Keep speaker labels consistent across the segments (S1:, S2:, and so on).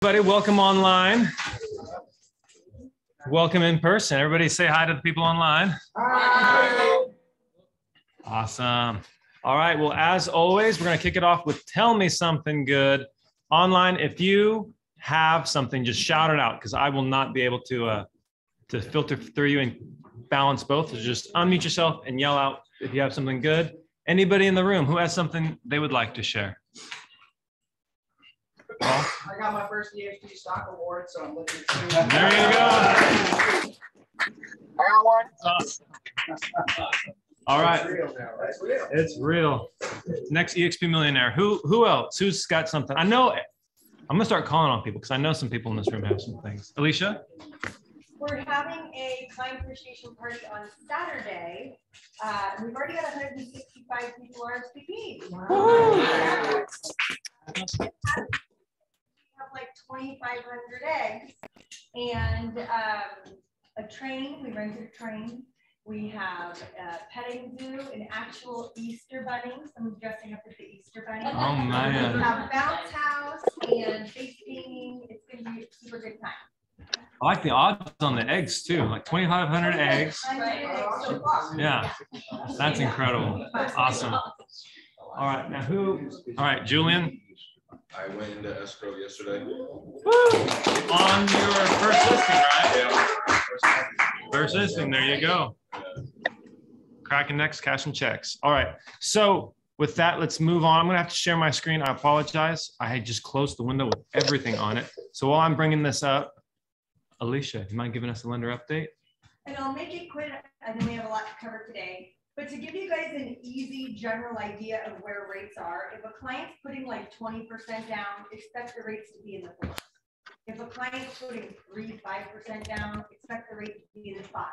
S1: everybody. Welcome online. Welcome in person. Everybody say hi to the people online. Hi. Awesome. All right. Well, as always, we're going to kick it off with Tell Me Something Good. Online, if you have something, just shout it out because I will not be able to filter through you and balance both. So just unmute yourself and yell out if you have something good. Anybody in the room who has something they would like to share? Well,
S2: I got my first EXP stock award, so I'm looking to.
S1: There you go.
S2: I got one.
S1: All right.
S2: It's real now, right? It's real.
S1: It's real. Next EXP millionaire. Who else? Who's got something? I know. I'm gonna start calling on people because I know some people in this room have some things. Alicia?
S3: We're having a client appreciation party on Saturday. We've already got 165 people RSVP. Wow. We have like 2,500 eggs and a train. We rented a train. We have a petting zoo, an actual Easter bunny. Someone's dressing up as the Easter bunny.
S1: Oh man!
S3: We have a bounce house and face painting. It's going to be a super good time.
S1: I like the odds on the eggs too, like 2,500 eggs. Yeah, that's incredible. Awesome. All right, now who? All right, Julian.
S4: I went into escrow yesterday.
S1: Woo! On your first listing, right?
S4: Yeah.
S1: First listing, there you go. Cracking necks, cashing checks. All right, so with that, let's move on. I'm gonna have to share my screen. I apologize. I had just closed the window with everything on it. So while I'm bringing this up, Alicia, do you mind giving us a lender update?
S3: And I'll make it quick. I know we have a lot to cover today, but to give you guys an easy general idea of where rates are, if a client's putting like 20% down, expect the rates to be in the 4s. If a client's putting 3-5% down, expect the rate to be in the 5s.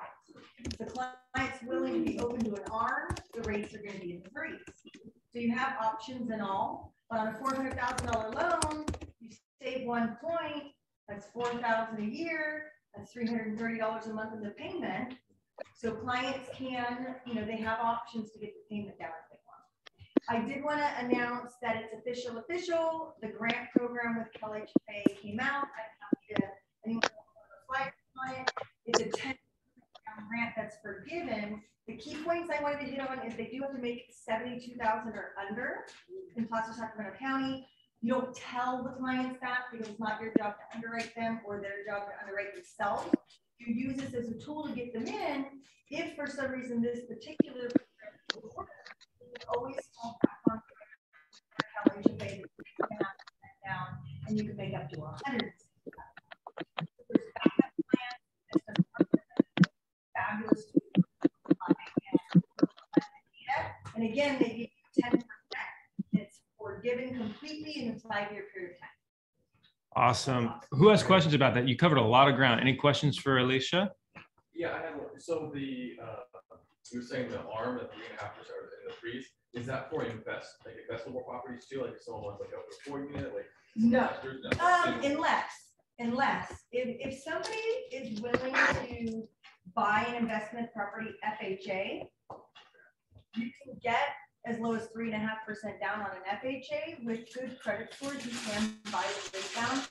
S3: If the client's willing to be open to an ARM, the rates are going to be in the 3s. So you have options in all, but on a $400,000 loan, you save 1 point. That's $4,000 a year. That's $330 a month in the payment. So clients can, they have options to get the payment down if they want. I did want to announce that it's official. The grant program with CalHFA came out. I'm happy to anyone want to apply on it. It's a 10% grant that's forgiven. The key points I wanted to hit on is they do have to make $72,000 or under in Placer Sacramento County. You don't tell the clients that because it's not your job to underwrite them or their job to underwrite themselves. You use this as a tool to get them in. If for some reason this particular program always fall back on down, and you can make up to 100. Fabulous tool. And again, they give you 10%. Forgiven completely in a 5-year period of time.
S1: Awesome. Who has questions about that? You covered a lot of ground. Any questions for Alicia?
S4: Yeah, I have one. So you were saying the ARM at 3.5% in the 3s, is that for investable properties too? Like if someone wants like a 4-unit, like
S3: no. Unless if somebody is willing to buy an investment property FHA, you can get as low as 3.5% down on an FHA. With good credit scores, you can buy the rate down.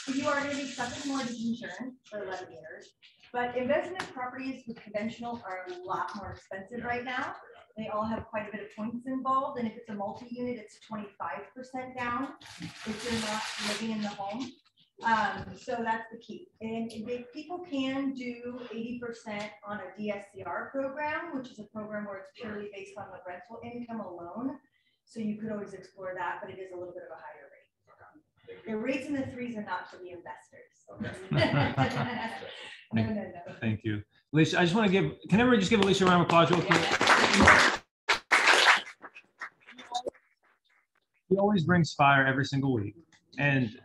S3: So you are going to be stuck with mortgage insurance for 11 years. But investment properties with conventional are a lot more expensive right now. They all have quite a bit of points involved. And if it's a multi-unit, it's 25% down if you're not living in the home. So that's the key. And people can do 80% on a DSCR program, which is a program where it's purely based on the rental income alone. So you could always explore that, but it is a little bit of a higher rate. Okay. The rates in the 3s are not for the investors.
S1: Okay. No. Thank you. Alicia, I just want to can everybody just give Alicia a round of applause real quick? She always brings fire every single week. And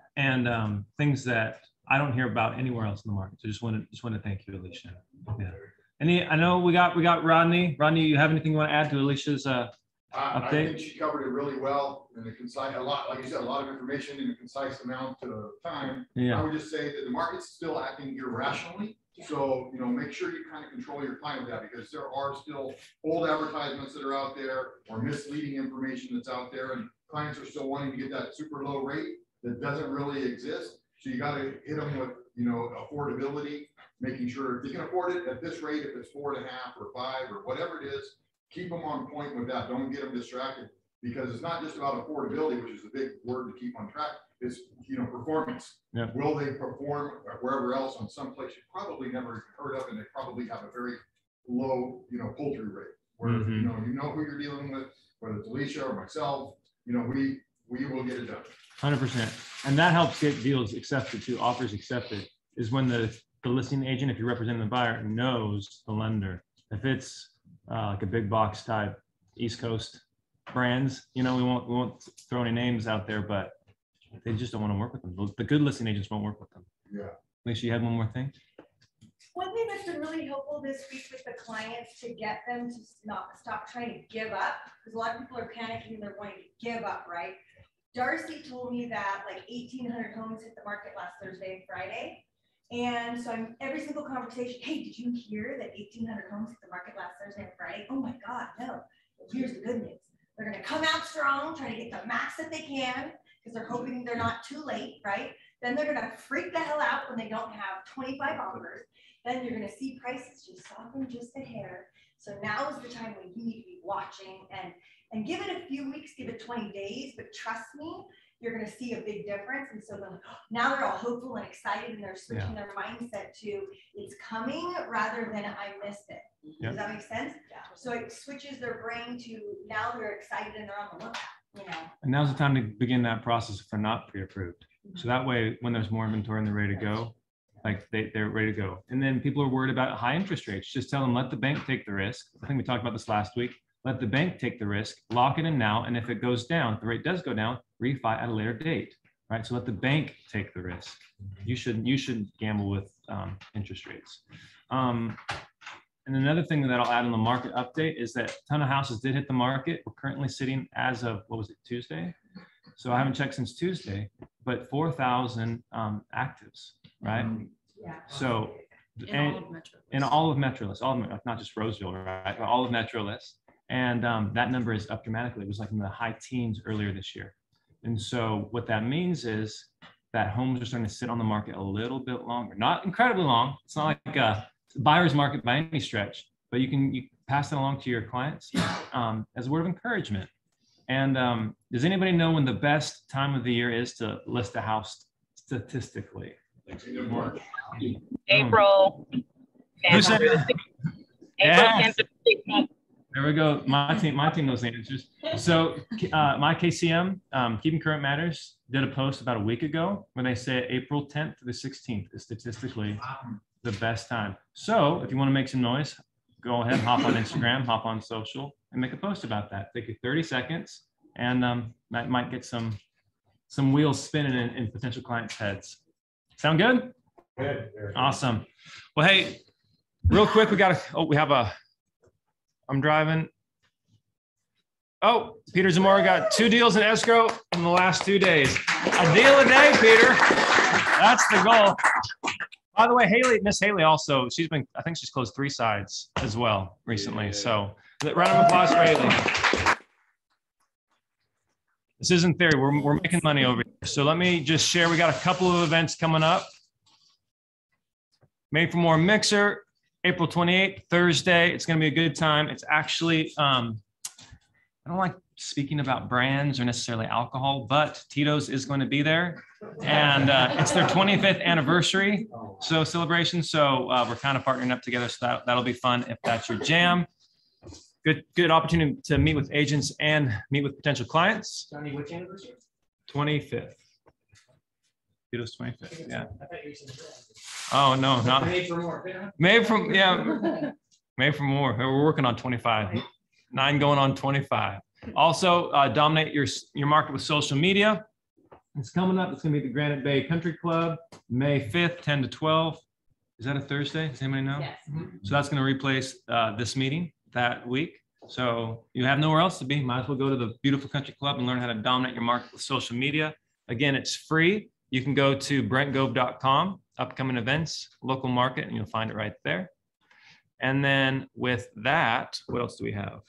S1: things that I don't hear about anywhere else in the market. So just want to thank you, Alicia. Yeah. I know we got Rodney. Rodney, you have anything you want to add to Alicia's update?
S5: I think she covered it really well in a concise, like you said, a lot of information in a concise amount of time.
S1: Yeah.
S5: I would just say that the market's still acting irrationally. So, make sure you kind of control your client with that because there are still old advertisements that are out there or misleading information that's out there, and clients are still wanting to get that super low rate that doesn't really exist. So you gotta hit them with, you know, affordability, making sure if you can afford it at this rate, if it's 4.5 or 5 or whatever it is, keep them on point with that. Don't get them distracted, because it's not just about affordability, which is a big word to keep on track. It's, you know, performance.
S1: Yeah.
S5: Will they perform wherever else on some place you probably never heard of, and they probably have a very low, you know, pull-through rate, where you know who you're dealing with, whether it's Alicia or myself, you know, we will get it done. 100%.
S1: And that helps get deals accepted too, offers accepted, is when the listing agent, if you're representing the buyer, knows the lender. If it's like a big box type East Coast brands, you know, we won't throw any names out there, but they just don't want to work with them. The good listing agents won't work with them.
S5: Yeah.
S1: Alicia, you had one more thing?
S3: One thing that's been really helpful this week with the clients to get them to not stop trying to give up, because a lot of people are panicking and they're wanting to give up, right? Darcy told me that like 1,800 homes hit the market last Thursday and Friday. And so I'm every single conversation, hey, did you hear that 1,800 homes hit the market last Thursday and Friday? Oh my God, no. Well, here's the good news. They're going to come out strong, try to get the max that they can, because they're hoping they're not too late, right? Then they're going to freak the hell out when they don't have 25 offers. Then you're going to see prices just soften just a hair. So now is the time when you need to be watching and give it a few weeks, give it 20 days, but trust me, you're going to see a big difference. And so now they're all hopeful and excited, and they're switching their mindset to it's coming rather than I missed it. Does that make sense? Yeah. So it switches their brain to now they're excited and they're on the lookout, you know.
S1: And now's the time to begin that process if they're not pre-approved. So that way, when there's more inventory and they're ready to go, like they're ready to go. And then people are worried about high interest rates. Just tell them, let the bank take the risk. I think we talked about this last week. Let the bank take the risk, lock it in now. And if it goes down, if the rate does go down, refi at a later date, right? So let the bank take the risk. You shouldn't gamble with interest rates. And another thing that I'll add on the market update is that a ton of houses did hit the market. We're currently sitting as of, what was it, Tuesday? So I haven't checked since Tuesday, but 4,000 actives, right?
S3: Yeah.
S1: So
S6: In all of Metro.
S1: Not just Roseville, right? But all of Metro List. And that number is up dramatically. It was like in the high teens earlier this year. And so what that means is that homes are starting to sit on the market a little bit longer, not incredibly long. It's not like a buyer's market by any stretch, but you pass that along to your clients as a word of encouragement. And does anybody know when the best time of the year is to list a house statistically?
S6: April.
S1: Who said
S6: April
S1: yes.
S6: 10th.
S1: There we go. My team knows the answers. So my KCM, Keeping Current Matters, did a post about a week ago when they say April 10th to the 16th is statistically the best time. So if you want to make some noise, go ahead, hop on Instagram, hop on social, and make a post about that. Take you 30 seconds, and that might get some wheels spinning in potential clients' heads. Sound good?
S5: Good.
S1: Awesome. Well, hey, real quick, I'm driving. Oh, Peter Zamora got 2 deals in escrow in the last 2 days. A deal a day, Peter. That's the goal. By the way, Miss Haley also, I think she's closed 3 sides as well recently. Yeah. So round of applause for Haley. This isn't theory. We're making money over here. So let me just share. We got a couple of events coming up. Made for More Mixer, April 28th, Thursday. It's going to be a good time. It's actually, I don't like speaking about brands or necessarily alcohol, but Tito's is going to be there. And it's their 25th anniversary celebration. So we're kind of partnering up together. So that'll be fun if that's your jam. Good opportunity to meet with agents and meet with potential clients.
S2: Johnny, which anniversary?
S1: 25th. Tito's 25th, yeah.
S2: I thought you said
S1: Oh, no, not.
S2: Made for More.
S1: Made for More. We're working on 25. 9 going on 25. Also, dominate your market with social media. It's coming up. It's going to be the Granite Bay Country Club, May 5th, 10 to 12. Is that a Thursday? Does anybody know?
S6: Yes.
S1: So that's going to replace this meeting that week. So you have nowhere else to be. Might as well go to the beautiful country club and learn how to dominate your market with social media. Again, it's free. You can go to brentgove.com, upcoming events, local market, and you'll find it right there. And then with that, what else do we have?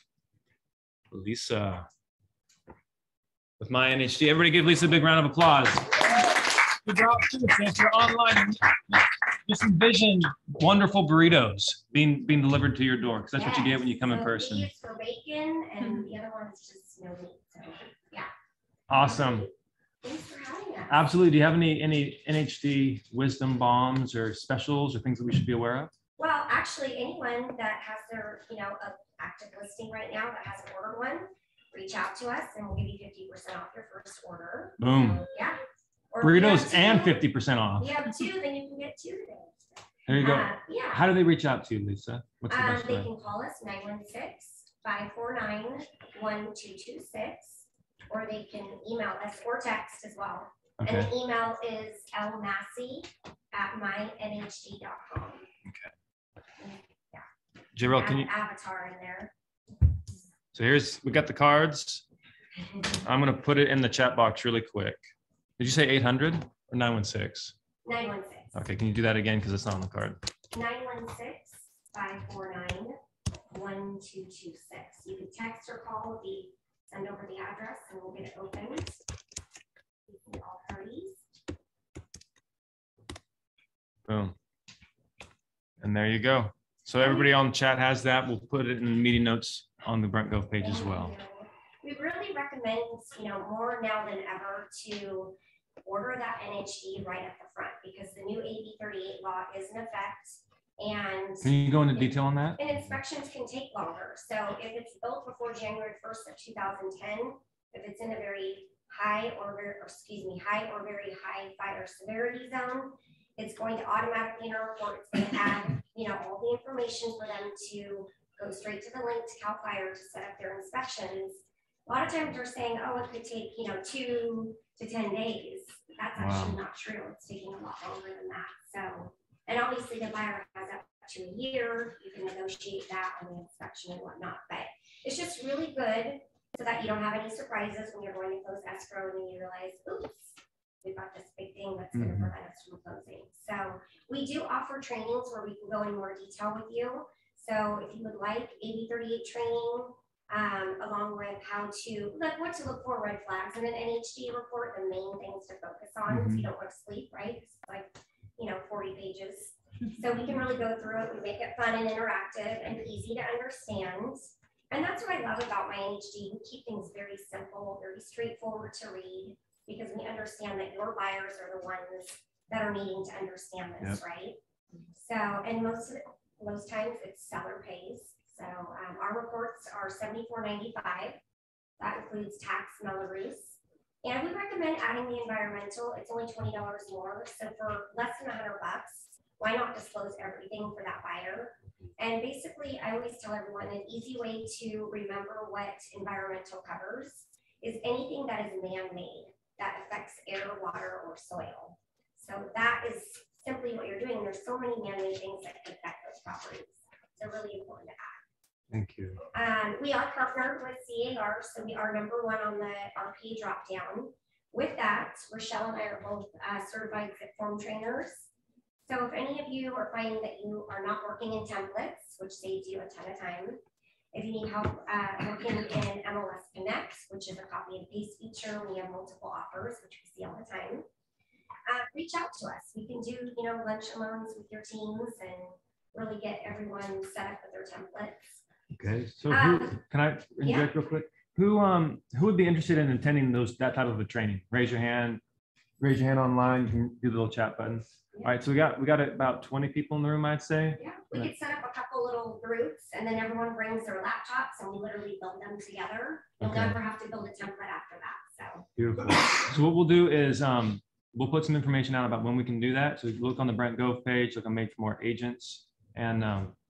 S1: Lisa with My NHD. Everybody give Lisa a big round of applause. to drop too. So if you're online, just envision wonderful burritos being delivered to your door, because that's what you get when you come in person.
S7: These for bacon, and the other one is just no meat. So yeah.
S1: Awesome.
S7: Thanks for having us.
S1: Absolutely. Do you have any NHD wisdom bombs or specials or things that we should be aware of?
S7: Well, actually, anyone that has their, a active listing right now that hasn't ordered one, reach out to us and we'll give you 50% off your first order.
S1: Boom.
S7: So, yeah. Or if you
S1: Burritos
S7: have two,
S1: and 50% off.
S7: If you have two, then you can get two today.
S1: There you go.
S7: Yeah.
S1: How do they reach out to you, Lisa? What's the best
S7: They
S1: way?
S7: can call us 916-549-1226, or they can email us or text as well.
S1: Okay.
S7: And the email is lmassey@mynhd.com.
S1: Jarrell, can you?
S7: Avatar in there.
S1: So we got the cards. I'm going to put it in the chat box really quick. Did you say 800 or 916?
S7: 916.
S1: Okay, can you do that again? Because it's not on the card.
S7: 916-549-1226. You can text or call, send over the address and we'll get it opened. All parties.
S1: Boom. And there you go. So everybody on chat has that. We'll put it in the meeting notes on the Brent Gove page as well.
S7: We really recommend, more now than ever to order that NHD right at the front, because the new AB 38 law is in effect. And
S1: Can you go into detail on that?
S7: and inspections can take longer. So if it's built before January 1st of 2010, if it's in a very high or very high fire severity zone, it's going to automatically in our report, it's going to add, all the information for them to go straight to the link to CAL FIRE to set up their inspections. A lot of times they're saying, oh, it could take, 2 to 10 days. That's actually not true. It's taking a lot longer than that. So, and obviously the buyer has up to a year. You can negotiate that on the inspection and whatnot, but it's just really good so that you don't have any surprises when you're going to close escrow and then you realize, oops, we've got this big thing that's going to prevent us from closing. So we do offer trainings where we can go in more detail with you. So if you would like AB 38 training, along with what to look for, red flags, and an NHD report, the main things to focus on so you don't go to sleep, right? It's like, 40 pages. So we can really go through it. We make it fun and interactive and easy to understand. And that's what I love about my NHD. We keep things very simple, very straightforward to read, because we understand that your buyers are the ones that are needing to understand this, right? So, and most times it's seller pays. So our reports are $74.95. That includes tax and Belarus. And we recommend adding the environmental. It's only $20 more. So for less than $100, why not disclose everything for that buyer? And basically, I always tell everyone an easy way to remember what environmental covers is anything that is man-made that affects air, water, or soil. So that is simply what you're doing. There's so many man-made things that can affect those properties. So really important to add.
S1: Thank you.
S7: We are partnered with CAR, so we are #1 on the RP dropdown. With that, Rochelle and I are both certified zip form trainers. So if any of you are finding that you are not working in templates, which saves you a ton of time, if you need help working in MLS Connect, which is a copy and paste feature, we have multiple offers, which we see all the time. Reach out to us. We can do, lunch and learns with your teams and really get everyone set up with their templates.
S1: Okay, so can I interject real quick? Who would be interested in attending that type of a training? Raise your hand online. You can do the little chat button. All right, so we got about 20 people in the room, I'd say.
S7: Yeah, we could set up a couple little groups and then everyone brings their laptops and we literally build them together. You'll never have to build a template after that, so.
S1: Beautiful. So what we'll do is we'll put some information out about when we can do that. So look on the Brent Gove page, look on Made for More Agents, and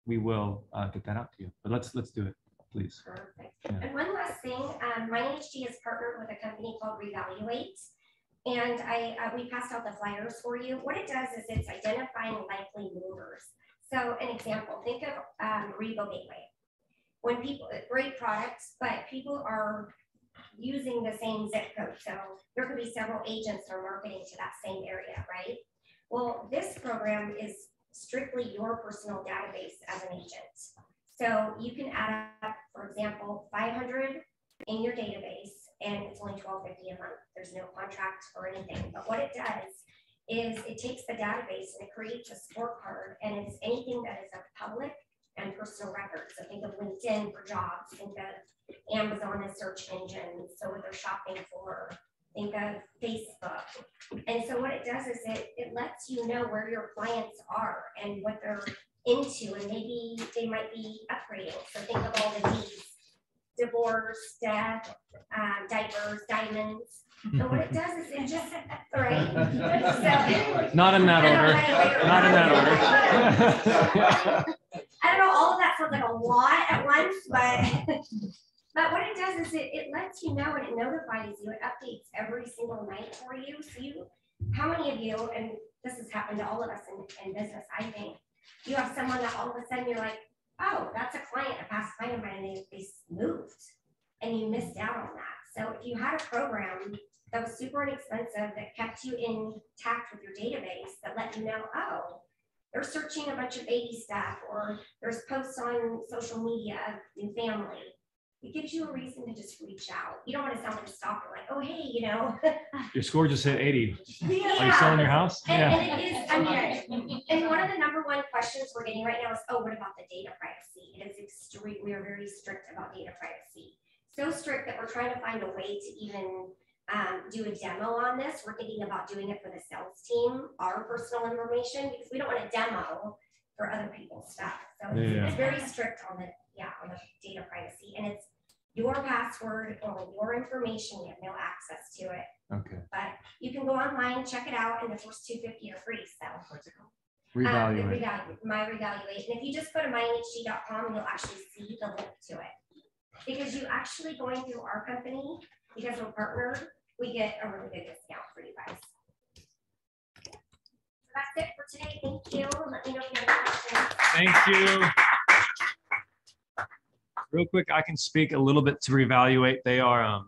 S1: we will get that out to you. But let's do it, please.
S7: Perfect.
S1: Yeah.
S7: And one last thing, my NHD is partnered with a company called Reevaluate. And we passed out the flyers for you. What it does is it's identifying likely movers. So an example, think of Rebo Gateway. When people, great products, but people are using the same zip code. So there could be several agents that are marketing to that same area, right? Well, this program is strictly your personal database as an agent. So you can add up, for example, 500 in your database, and it's only $12.50 a month. There's no contract or anything. But what it does is it takes the database and it creates a scorecard, and it's anything that is of public and personal records. So think of LinkedIn for jobs, think of Amazon as search engine, so what they're shopping for, think of Facebook. And so what it does is it lets you know where your clients are and what they're into, and maybe they might be upgrading. So think of all the D's: divorce, death, diapers, diamonds. And what it does is it just, right? So,
S1: Not in that order. Not in that order.
S7: I don't know, all of that sounds like a lot at once, but what it does is it lets you know, and it notifies you, it updates every single night for you. So how many of you, and this has happened to all of us in business, I think, you have someone that all of a sudden you're like, oh, that's a client, a past client of mine, and they moved, and you missed out on that. So if you had a program that was super inexpensive, that kept you intact with your database, that let you know, oh, they're searching a bunch of baby stuff, or there's posts on social media of new family, it gives you a reason to just reach out. You don't want to sound like a stalker, like, oh, hey, you know.
S1: Your score just hit 80.
S7: Yeah.
S1: Are you selling your house?
S7: And it is, I mean, and one of the number one questions we're getting right now is, oh, what about the data privacy? It is extreme. We are very strict about data privacy. So strict that we're trying to find a way to even do a demo on this. We're thinking about doing it for the sales team, our personal information, because we don't want a demo for other people's stuff. So it's very strict on the data privacy, and it's your password or your information. We have no access to it.
S1: Okay.
S7: But you can go online, check it out, and the first 250 are free. So
S1: Reevaluate.
S7: My Reevaluate. And if you just go to mynhd.com, you'll actually see the link to it. Because you actually going through our company, because we're partnered, we get a really good discount for you guys. So that's it for today. Thank you. Let me know if you have questions.
S1: Thank you. Real quick, I can speak a little bit to Reevaluate. They are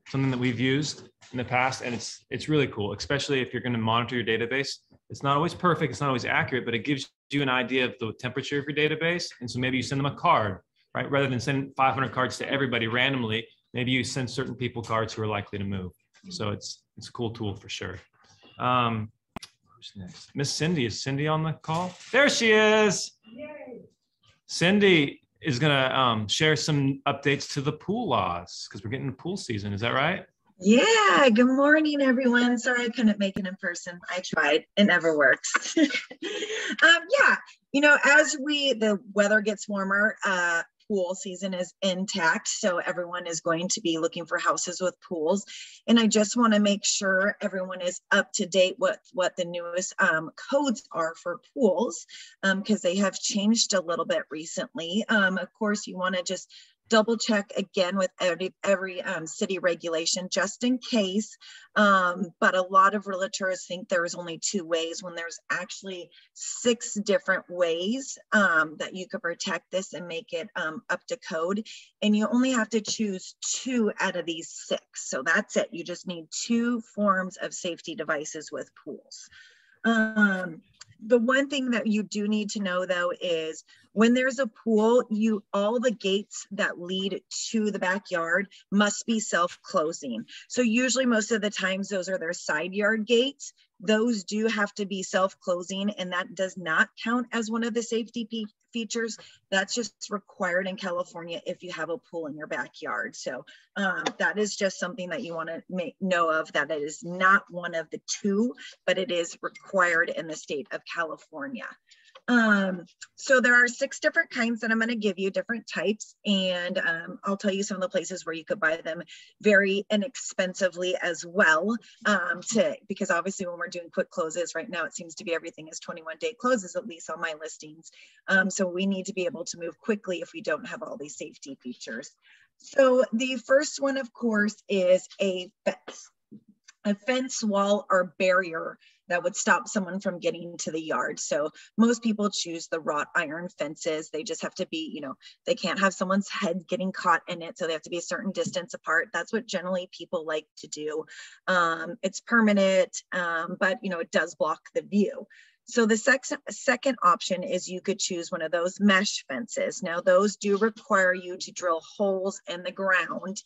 S1: something that we've used in the past, and it's really cool, especially if you're going to monitor your database. It's not always perfect, it's not always accurate, but it gives you an idea of the temperature of your database. And so maybe you send them a card, right? Rather than send 500 cards to everybody randomly, maybe you send certain people cards who are likely to move. So it's a cool tool for sure. Who's next? Miss Cindy. Is Cindy on the call? There she is. Yay. Cindy is gonna share some updates to the pool laws, because we're getting into pool season. Is that right?
S8: Yeah, good morning, everyone. Sorry I couldn't make it in person. I tried, it never works. Yeah, you know, as the weather gets warmer, pool season is intact, so everyone is going to be looking for houses with pools, and I just want to make sure everyone is up to date with what the newest codes are for pools, because they have changed a little bit recently. Of course, you want to just double check again with every city regulation just in case, but a lot of realtors think there's only 2 ways when there's actually 6 different ways that you could protect this and make it up to code, and you only have to choose 2 out of these 6. So that's it. You just need 2 forms of safety devices with pools. The one thing that you do need to know, though, is when there's a pool, all the gates that lead to the backyard must be self-closing. So usually most of the times those are their side yard gates. Those do have to be self-closing, and that does not count as one of the safety features. That's just required in California if you have a pool in your backyard. So that is just something that you want to know of, that it is not one of the 2, but it is required in the state of California. So there are 6 different kinds that I'm going to give you, different types, and I'll tell you some of the places where you could buy them very inexpensively as well, because obviously when we're doing quick closes right now, it seems to be everything is 21-day closes, at least on my listings. So we need to be able to move quickly if we don't have all these safety features. So the first one, of course, is a fence, wall, or barrier that would stop someone from getting to the yard. So most people choose the wrought iron fences. They just have to be, you know, they can't have someone's head getting caught in it. So they have to be a certain distance apart. That's what generally people like to do. It's permanent, but you know, it does block the view. So the second option is you could choose one of those mesh fences. Now those do require you to drill holes in the ground.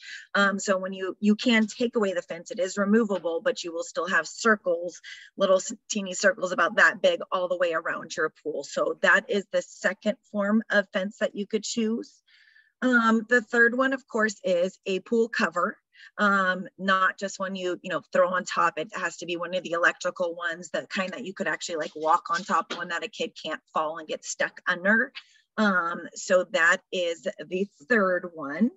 S8: So when you can take away the fence, it is removable, but you will still have circles, little teeny circles about that big all the way around your pool. So that is the second form of fence that you could choose. The third one, of course, is a pool cover. Not just one you throw on top. It has to be one of the electrical ones, the kind that you could actually like walk on top, one that a kid can't fall and get stuck under. So that is the third one.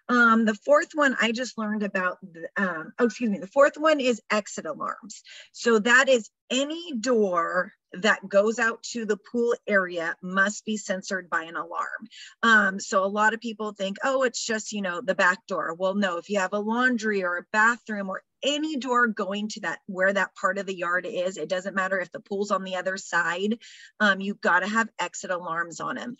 S8: The fourth one I just learned about, the fourth one is exit alarms. So that is any door that goes out to the pool area must be censored by an alarm. So a lot of people think, oh, it's just, the back door. Well, no, if you have a laundry or a bathroom or any door going to where that part of the yard is, it doesn't matter if the pool's on the other side, you've got to have exit alarms on them.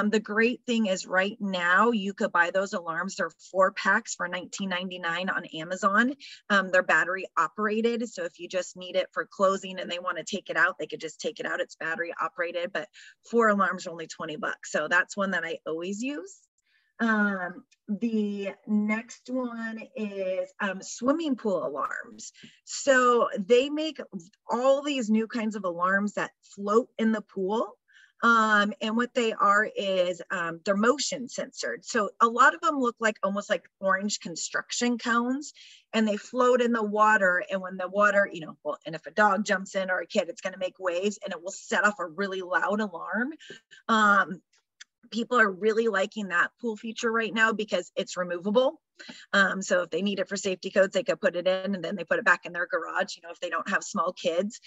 S8: The great thing is right now you could buy those alarms. They're 4 packs for $19.99 on Amazon. They're battery operated. So if you just need it for closing and they want to take it out, they could just take it out. It's battery operated, but 4 alarms are only $20. So that's one that I always use. The next one is swimming pool alarms. So they make all these new kinds of alarms that float in the pool. And what they are is they're motion censored. So a lot of them look like almost like orange construction cones, and they float in the water. And when the water, and if a dog jumps in or a kid, it's going to make waves and it will set off a really loud alarm. People are really liking that pool feature right now because it's removable. So if they need it for safety codes, they could put it in and then they put it back in their garage, if they don't have small kids.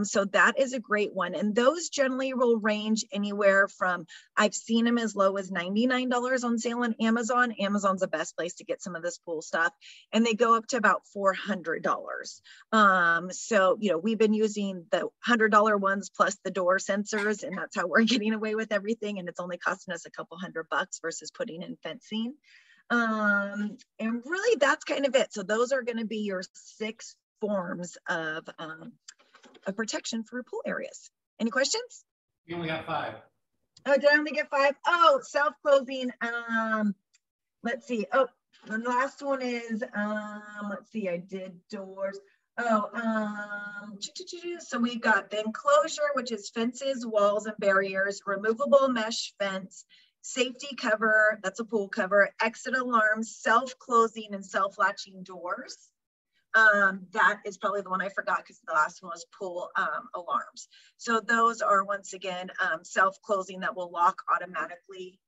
S8: So that is a great one. And those generally will range anywhere from, I've seen them as low as $99 on sale on Amazon. Amazon's the best place to get some of this pool stuff. And they go up to about $400. So, we've been using the $100 ones plus the door sensors, and that's how we're getting away with everything. And it's only costing us a couple $100 versus putting in fencing. And really that's kind of it. So those are going to be your 6 forms of protection for pool areas. Any questions?
S9: You only got 5.
S8: Oh, did I only get 5? Oh, self-closing. Let's see. Oh, the last one is, let's see, I did doors. Oh, so we've got the enclosure, which is fences, walls, and barriers, removable mesh fence, safety cover, that's a pool cover, exit alarms, self-closing and self-latching doors. That is probably the one I forgot because the last one was pool alarms. So those are, once again, self-closing that will lock automatically,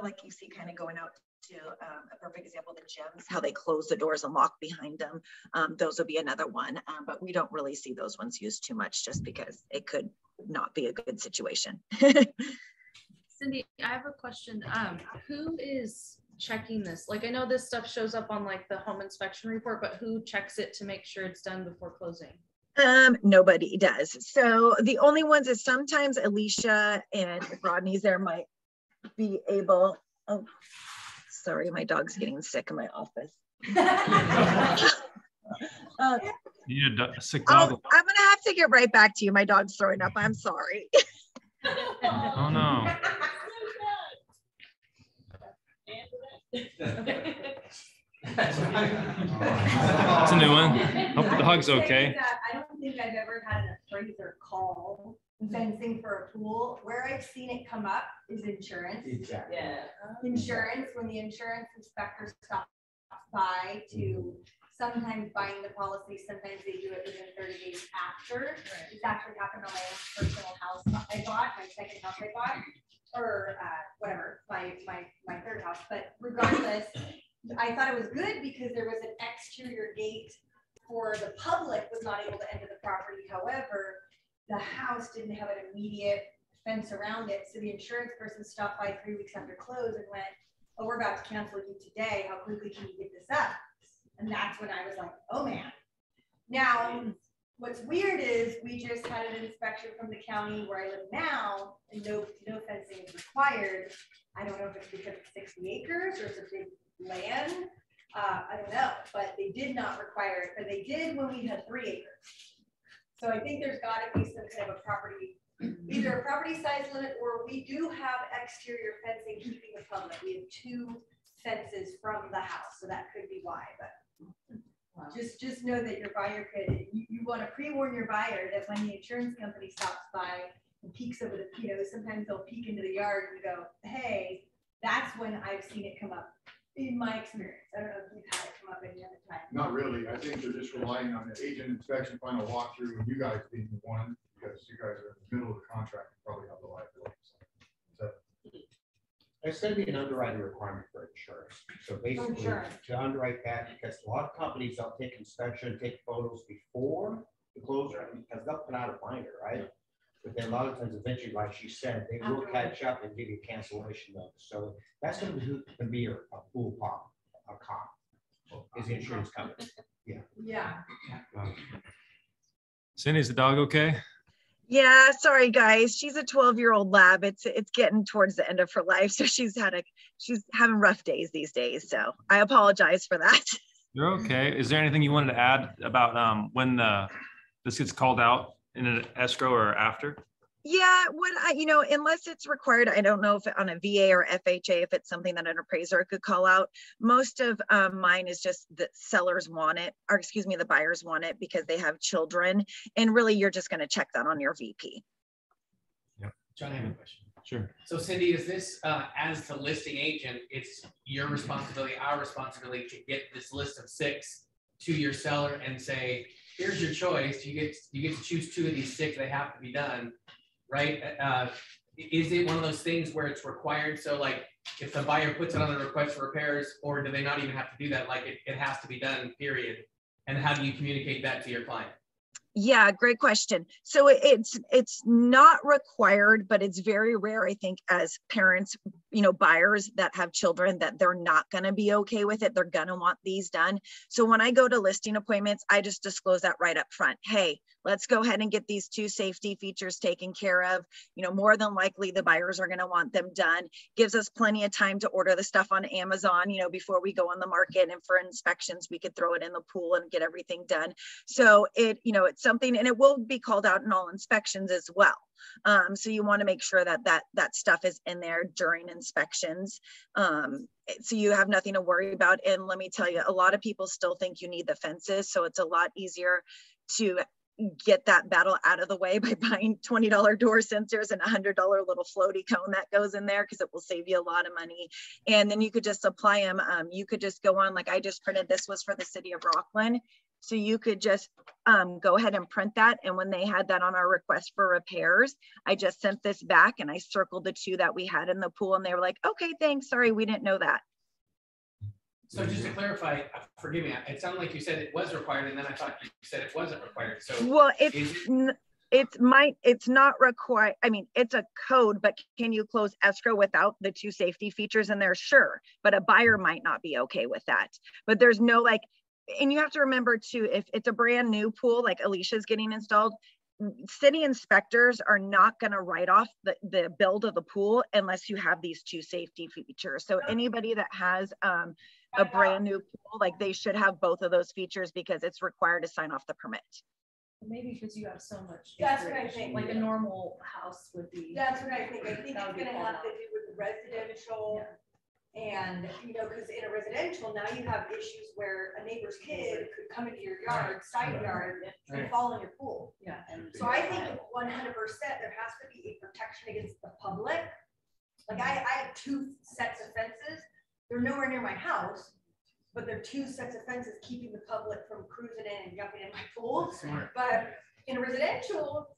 S8: like you see kind of going out to a perfect example, the gyms, how they close the doors and lock behind them. Those will be another one, but we don't really see those ones used too much just because it could not be a good situation.
S6: Cindy, I have a question. Who is checking this? Like, I know this stuff shows up on like the home inspection report, but who checks it to make sure it's done before closing?
S8: Nobody does. So the only ones is sometimes Alicia, and if Rodney's there, might be able. Oh, sorry, my dog's getting sick in my office.
S1: You need a sick dog.
S8: I'm gonna have to get right back to you. My dog's throwing up. I'm sorry.
S1: Oh no. It's a new one. Hope the dog's okay.
S3: I don't think I've ever had an appraiser call fencing for a pool. Where I've seen it come up is insurance.
S2: Exactly.
S3: Yeah. Insurance, when the insurance inspector stops by to sometimes bind the policy, sometimes they do it within 30 days after. Right. It's actually happened on my own personal house I bought, my second house I bought, or whatever, my third house. But regardless, I thought it was good because there was an exterior gate for the public was not able to enter the property. However, the house didn't have an immediate fence around it. So the insurance person stopped by 3 weeks after close and went, oh, we're about to cancel you today. How quickly can you get this up? And that's when I was like, oh man. Now, what's weird is we just had an inspection from the county where I live now, and no fencing is required. I don't know if it's because it's 60 acres or it's a big land. I don't know, but they did not require it, but they did when we had 3 acres. So I think there's gotta be some kind of a property, either a property size limit, or we do have exterior fencing keeping the public. We have 2 fences from the house, so that could be why, but just know that your buyer could, you want to pre-warn your buyer that when the insurance company stops by and peeks over the, sometimes they'll peek into the yard and go, hey, that's when I've seen it come up in my experience. I don't know if you've had it come up any other time.
S5: Not really. I think they're just relying on the agent inspection, final walkthrough, and you guys being the one, because you guys are in the middle of the contract, and probably have the liability. So,
S9: It's going to be an underwriting requirement for insurance. So basically, to underwrite that, because a lot of companies, they'll take inspection, take photos before the closure, because they'll put out a binder, right? But then a lot of times, eventually, like she said, they will catch up and give you a cancellation notice. So that's going to be a full pop, a comp, is the insurance company. Yeah.
S3: Yeah.
S1: Cindy, is the dog okay?
S8: Yeah, sorry guys. She's a 12-year-old lab. It's getting towards the end of her life, so she's having rough days these days. So I apologize for that.
S1: You're okay. Is there anything you wanted to add about when this gets called out in an escrow or after?
S8: Yeah, unless it's required, I don't know if on a VA or FHA, if it's something that an appraiser could call out. Most of mine is just the sellers want it, or excuse me, the buyers want it because they have children. And really, you're just going to check that on your VP.
S1: Yep.
S10: John, I have a question.
S1: Sure.
S10: So Cindy, is this, as the listing agent, it's your responsibility, our responsibility to get this list of 6 to your seller and say, here's your choice. You get to choose 2 of these 6. They have to be done. Right? Is it one of those things where it's required? So like if the buyer puts it on a request for repairs, or do they not even have to do that? Like it has to be done, period. And how do you communicate that to your client?
S8: Yeah, great question. So it's not required, but it's very rare, I think, as parents, buyers that have children, that they're not going to be okay with it. They're going to want these done. So when I go to listing appointments, I just disclose that right up front. Hey, let's go ahead and get these 2 safety features taken care of. More than likely the buyers are going to want them done. Gives us plenty of time to order the stuff on Amazon, before we go on the market, and for inspections, we could throw it in the pool and get everything done. So it's something, and it will be called out in all inspections as well. So you want to make sure that stuff is in there during inspections. So you have nothing to worry about. And let me tell you, a lot of people still think you need the fences. So it's a lot easier to get that battle out of the way by buying $20 door sensors and $100 little floaty cone that goes in there, because it will save you a lot of money. And then you could just apply them. You could just go on, like I just printed, this was for the city of Rockland. So you could just go ahead and print that. And when they had that on our request for repairs, I just sent this back and I circled the 2 that we had in the pool, and they were like, okay, thanks. Sorry, we didn't know that.
S10: So just to clarify, forgive me, it sounded like you said it was required, and then I thought you said it wasn't required. So
S8: well, it's not required. I mean, it's a code, but can you close escrow without the 2 safety features in there? Sure, but a buyer might not be okay with that. But there's no and you have to remember too, if it's a brand new pool, like Alicia's getting installed, city inspectors are not going to write off the build of the pool unless you have these 2 safety features. So anybody that has a brand new pool, they should have both of those features, because it's required to sign off the permit.
S6: Maybe because you have so much.
S3: That's what I think.
S6: Like a normal house would be.
S3: That's what I think. I think it's going to have to do with residential. Yeah. And, because in a residential, now you have issues where a neighbor's kid could come into your yard, side yard, and fall in your pool. Yeah. So I think 100% there has to be a protection against the public. Like I have 2 sets of fences. They're nowhere near my house, but they're 2 sets of fences keeping the public from cruising in and jumping in my pool. But in a residential,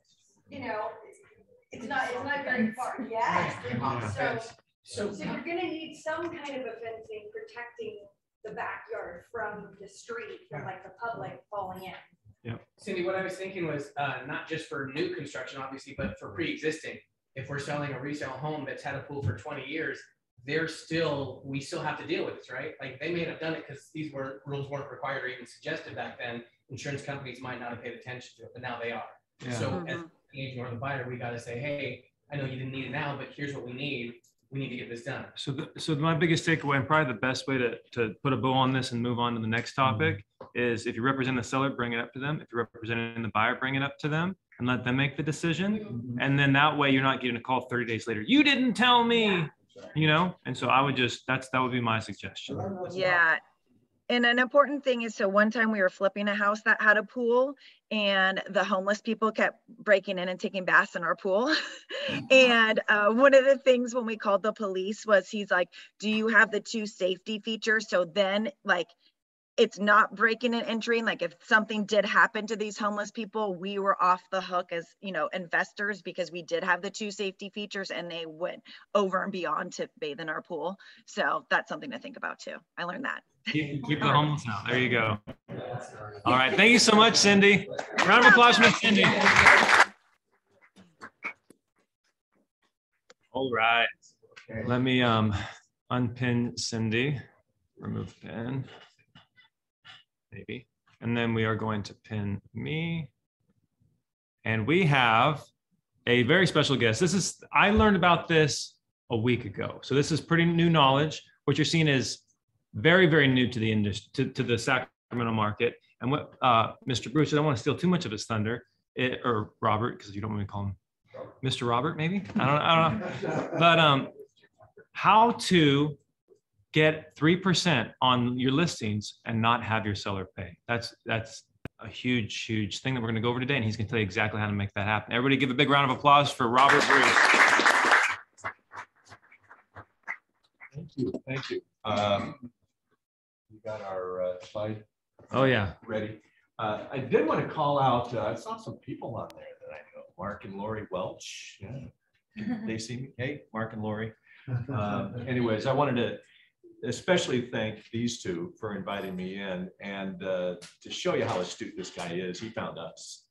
S3: it's not very far. Yes. So you're going to need some kind of a fencing protecting the backyard from the street, from the public falling in.
S1: Yeah.
S10: Cindy, what I was thinking was not just for new construction, obviously, but for pre-existing. If we're selling a resale home that's had a pool for 20 years, we still have to deal with this, right? Like they may have done it because these rules weren't required or even suggested back then. Insurance companies might not have paid attention to it, but now they are. Yeah. So as the agent or the buyer, we got to say, hey, I know you didn't need it now, but here's what we need. We need to get this done.
S1: So my biggest takeaway, and probably the best way to put a bow on this and move on to the next topic, is if you represent the seller, bring it up to them. If you're representing the buyer, bring it up to them and let them make the decision. And then that way you're not getting a call 30 days later. You didn't tell me, you know? And so I would just, that would be my suggestion.
S8: Yeah. And an important thing is, so one time we were flipping a house that had a pool, and the homeless people kept breaking in and taking baths in our pool. And one of the things when we called the police was, he's like, do you have the 2 safety features? So then like, it's not breaking and entering. Like if something did happen to these homeless people, we were off the hook as, you know, investors, because we did have the 2 safety features and they went over and beyond to bathe in our pool. So that's something to think about too. I learned that.
S1: Keep the homeless out. There you go. All right. Thank you so much, Cindy. Round of applause for Cindy. All right. Let me unpin Cindy. Remove pin. Maybe. And then we are going to pin me. And we have a very special guest. I learned about this a week ago. So this is pretty new knowledge. What you're seeing is very, very new to the industry, to the Sacramento market. And what Mr. Bruce, I don't want to steal too much of his thunder, or Robert, because you don't want me to call him Mr. Robert, maybe? I don't know. But how to get 3% on your listings and not have your seller pay. That's a huge, huge thing that we're going to go over today, and he's going to tell you exactly how to make that happen. Everybody give a big round of applause for Robert Bruce.
S11: Thank you. Thank you. You got our slide?
S1: Oh, yeah.
S11: Ready. I did want to call out, I saw some people on there that I know, Mark and Lori Welch. Yeah. They see me? Hey, Mark and Lori. Anyways, I wanted to especially thank these 2 for inviting me in, and to show you how astute this guy is. He found us.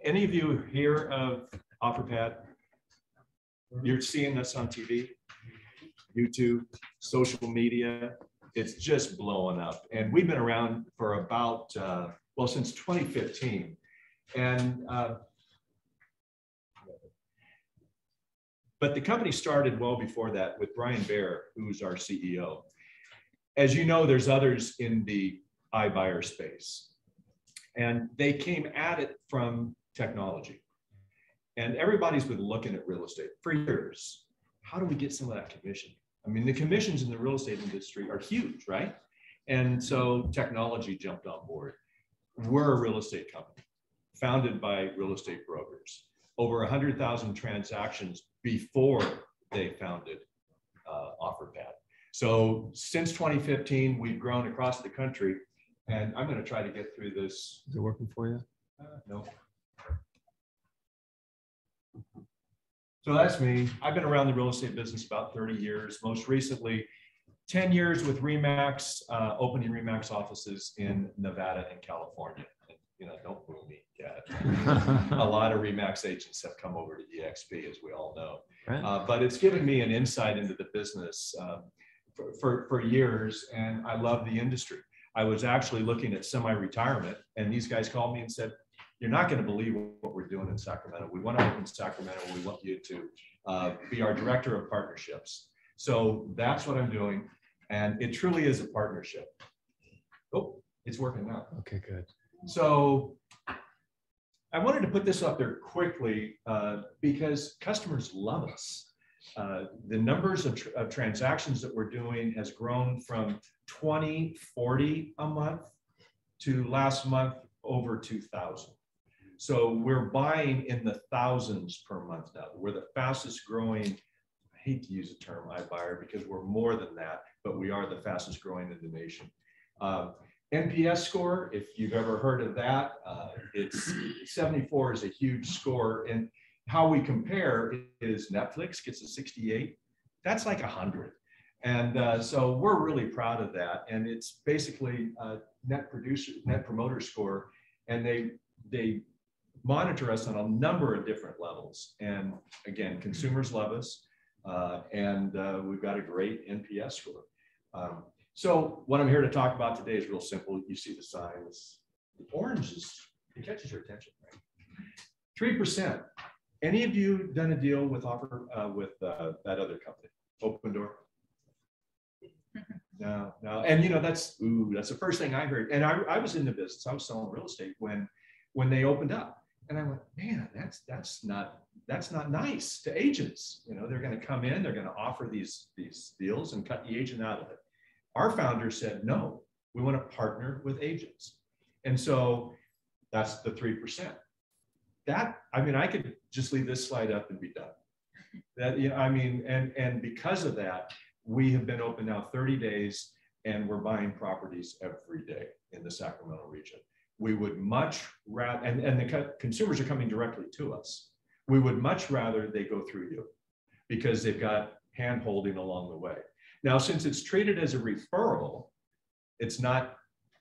S11: Any of you hear of OfferPad? You're seeing us on TV, YouTube, social media. It's just blowing up. And we've been around for about, well, since 2015. And but the company started well before that with Brian Baer, who's our CEO. As you know, there's others in the iBuyer space, and they came at it from technology. And everybody's been looking at real estate for years. How do we get some of that commission? I mean, the commissions in the real estate industry are huge, right? And so technology jumped on board. We're a real estate company founded by real estate brokers. Over 100,000 transactions before they founded OfferPad. So since 2015, we've grown across the country, and I'm going to try to get through this.
S1: Is it working for you?
S11: No. So that's me. I've been around the real estate business about 30 years. Most recently, 10 years with RE/MAX, opening RE/MAX offices in Nevada and California. You know, don't boo me, Kat. A lot of RE/MAX agents have come over to EXP, as we all know. Right. But it's given me an insight into the business for years, and I love the industry. I was actually looking at semi-retirement, and these guys called me and said, "You're not going to believe what we're doing in Sacramento. We want to open Sacramento. We want you to be our director of partnerships." So that's what I'm doing, and it truly is a partnership. Oh, it's working now.
S1: Okay, good.
S11: So I wanted to put this up there quickly because customers love us. The numbers of transactions that we're doing has grown from 40 a month to last month over 2,000. So we're buying in the thousands per month now. We're the fastest growing, I hate to use the term iBuyer because we're more than that, but we are the fastest growing in the nation. NPS score, if you've ever heard of that, it's 74 is a huge score. And how we compare is Netflix gets a 68. That's like 100. And so we're really proud of that. And it's basically a net promoter score. And they monitor us on a number of different levels. And again, consumers love us. And we've got a great NPS score. So what I'm here to talk about today is real simple. You see the signs. The orange it catches your attention, right? 3%. Any of you done a deal with that other company, Open Door? No. And that's the first thing I heard. And I was in the business. I was selling real estate when they opened up. And I went, man, that's not nice to agents. They're going to come in, they're going to offer these deals and cut the agent out of it. Our founder said, no, we want to partner with agents. And so that's the 3%. I could just leave this slide up and be done. And because of that, we have been open now 30 days and we're buying properties every day in the Sacramento region. We would much rather, and the consumers are coming directly to us. We would much rather they go through you because they've got hand holding along the way. Now, since it's treated as a referral, it's not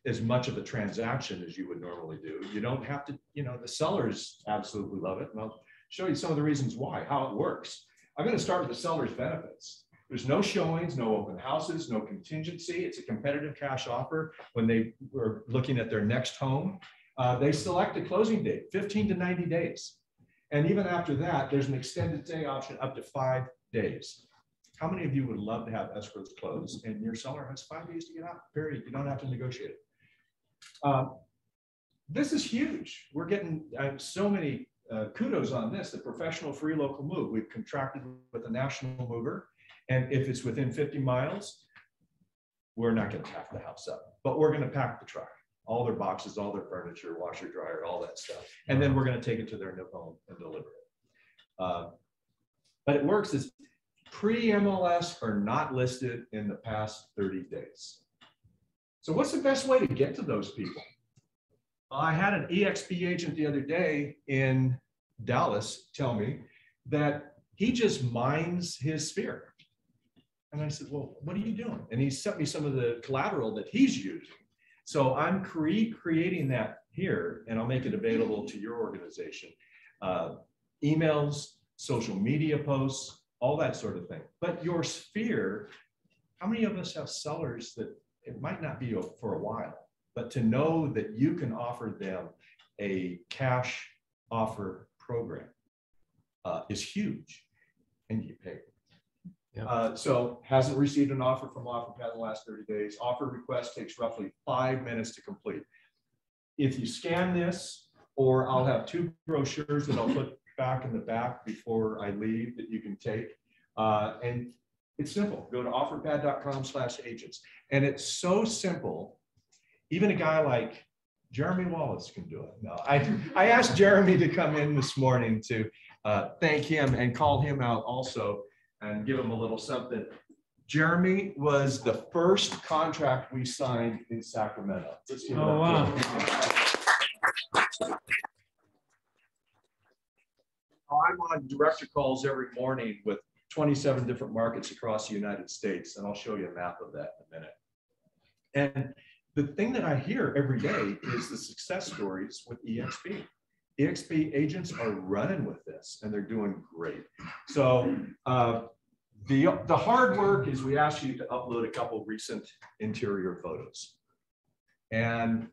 S11: as much of a transaction as you would normally do. You don't have to, the sellers absolutely love it. And I'll show you some of the reasons why, how it works. I'm going to start with the seller's benefits. There's no showings, no open houses, no contingency. It's a competitive cash offer. When they were looking at their next home, they select a closing date, 15 to 90 days. And even after that, there's an extended stay option up to 5 days. How many of you would love to have escrows closed and your seller has 5 days to get out, period? You don't have to negotiate it. This is huge. We're getting so many kudos on this, the professional free local move. We've contracted with a national mover. And if it's within 50 miles, we're not going to pack the house up, but we're going to pack the truck, all their boxes, all their furniture, washer, dryer, all that stuff. And then we're going to take it to their new home and deliver it. But it works is pre-MLS are not listed in the past 30 days. So what's the best way to get to those people? I had an EXP agent the other day in Dallas tell me that he just mines his sphere. And I said, well, what are you doing? And he sent me some of the collateral that he's using. So I'm creating that here, and I'll make it available to your organization. Emails, social media posts, all that sort of thing. But your sphere, how many of us have sellers that it might not be for a while, but to know that you can offer them a cash offer program is huge, and you pay. Yep. So hasn't received an offer from OfferPad in the last 30 days. Offer request takes roughly 5 minutes to complete. If you scan this, or I'll have 2 brochures that I'll put back in the back before I leave that you can take. And it's simple. Go to offerpad.com/agents. And it's so simple. Even a guy like Jeremy Wallace can do it. No, I asked Jeremy to come in this morning to thank him and call him out also and give him a little something. Jeremy was the first contract we signed in Sacramento.
S1: Oh, wow.
S11: I'm on director calls every morning with 27 different markets across the United States, and I'll show you a map of that in a minute. And the thing that I hear every day is the success stories with EXP. EXP agents are running with this, and they're doing great. So the hard work is we ask you to upload a couple recent interior photos, and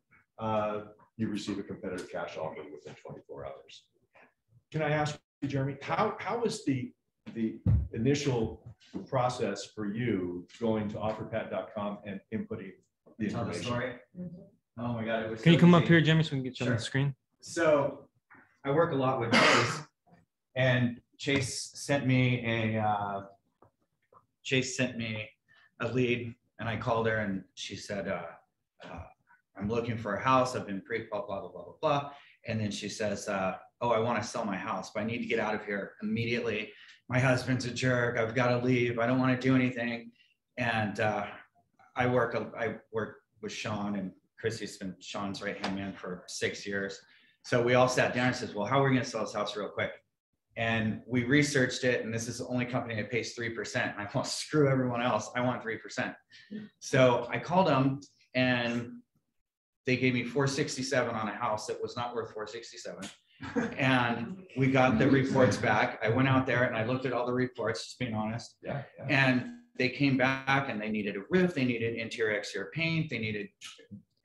S11: you receive a competitive cash offer within 24 hours. Can I ask you, Jeremy, how was the initial process for you going to offerpad.com and inputting the information?
S12: Tell the story. Oh my God, it was.
S1: Can you come up here, Jimmy, so we can get you on the screen?
S12: So I work a lot with Chase, and Chase sent me a lead, and I called her, and she said, I'm looking for a house. I've been blah, blah, blah, blah, blah, blah. And then she says, oh, I want to sell my house, but I need to get out of here immediately. My husband's a jerk. I've got to leave. I don't want to do anything. And I work with Sean, and Chrissy's been Sean's right-hand man for 6 years. So we all sat down and says, well, how are we going to sell this house real quick? And we researched it, and this is the only company that pays 3%. And I want to screw everyone else. I want 3%. So I called them, and they gave me $467 on a house that was not worth $467. And we got the reports back. I went out there and I looked at all the reports, just being honest. Yeah. And they came back, and they needed a roof, they needed interior exterior paint, they needed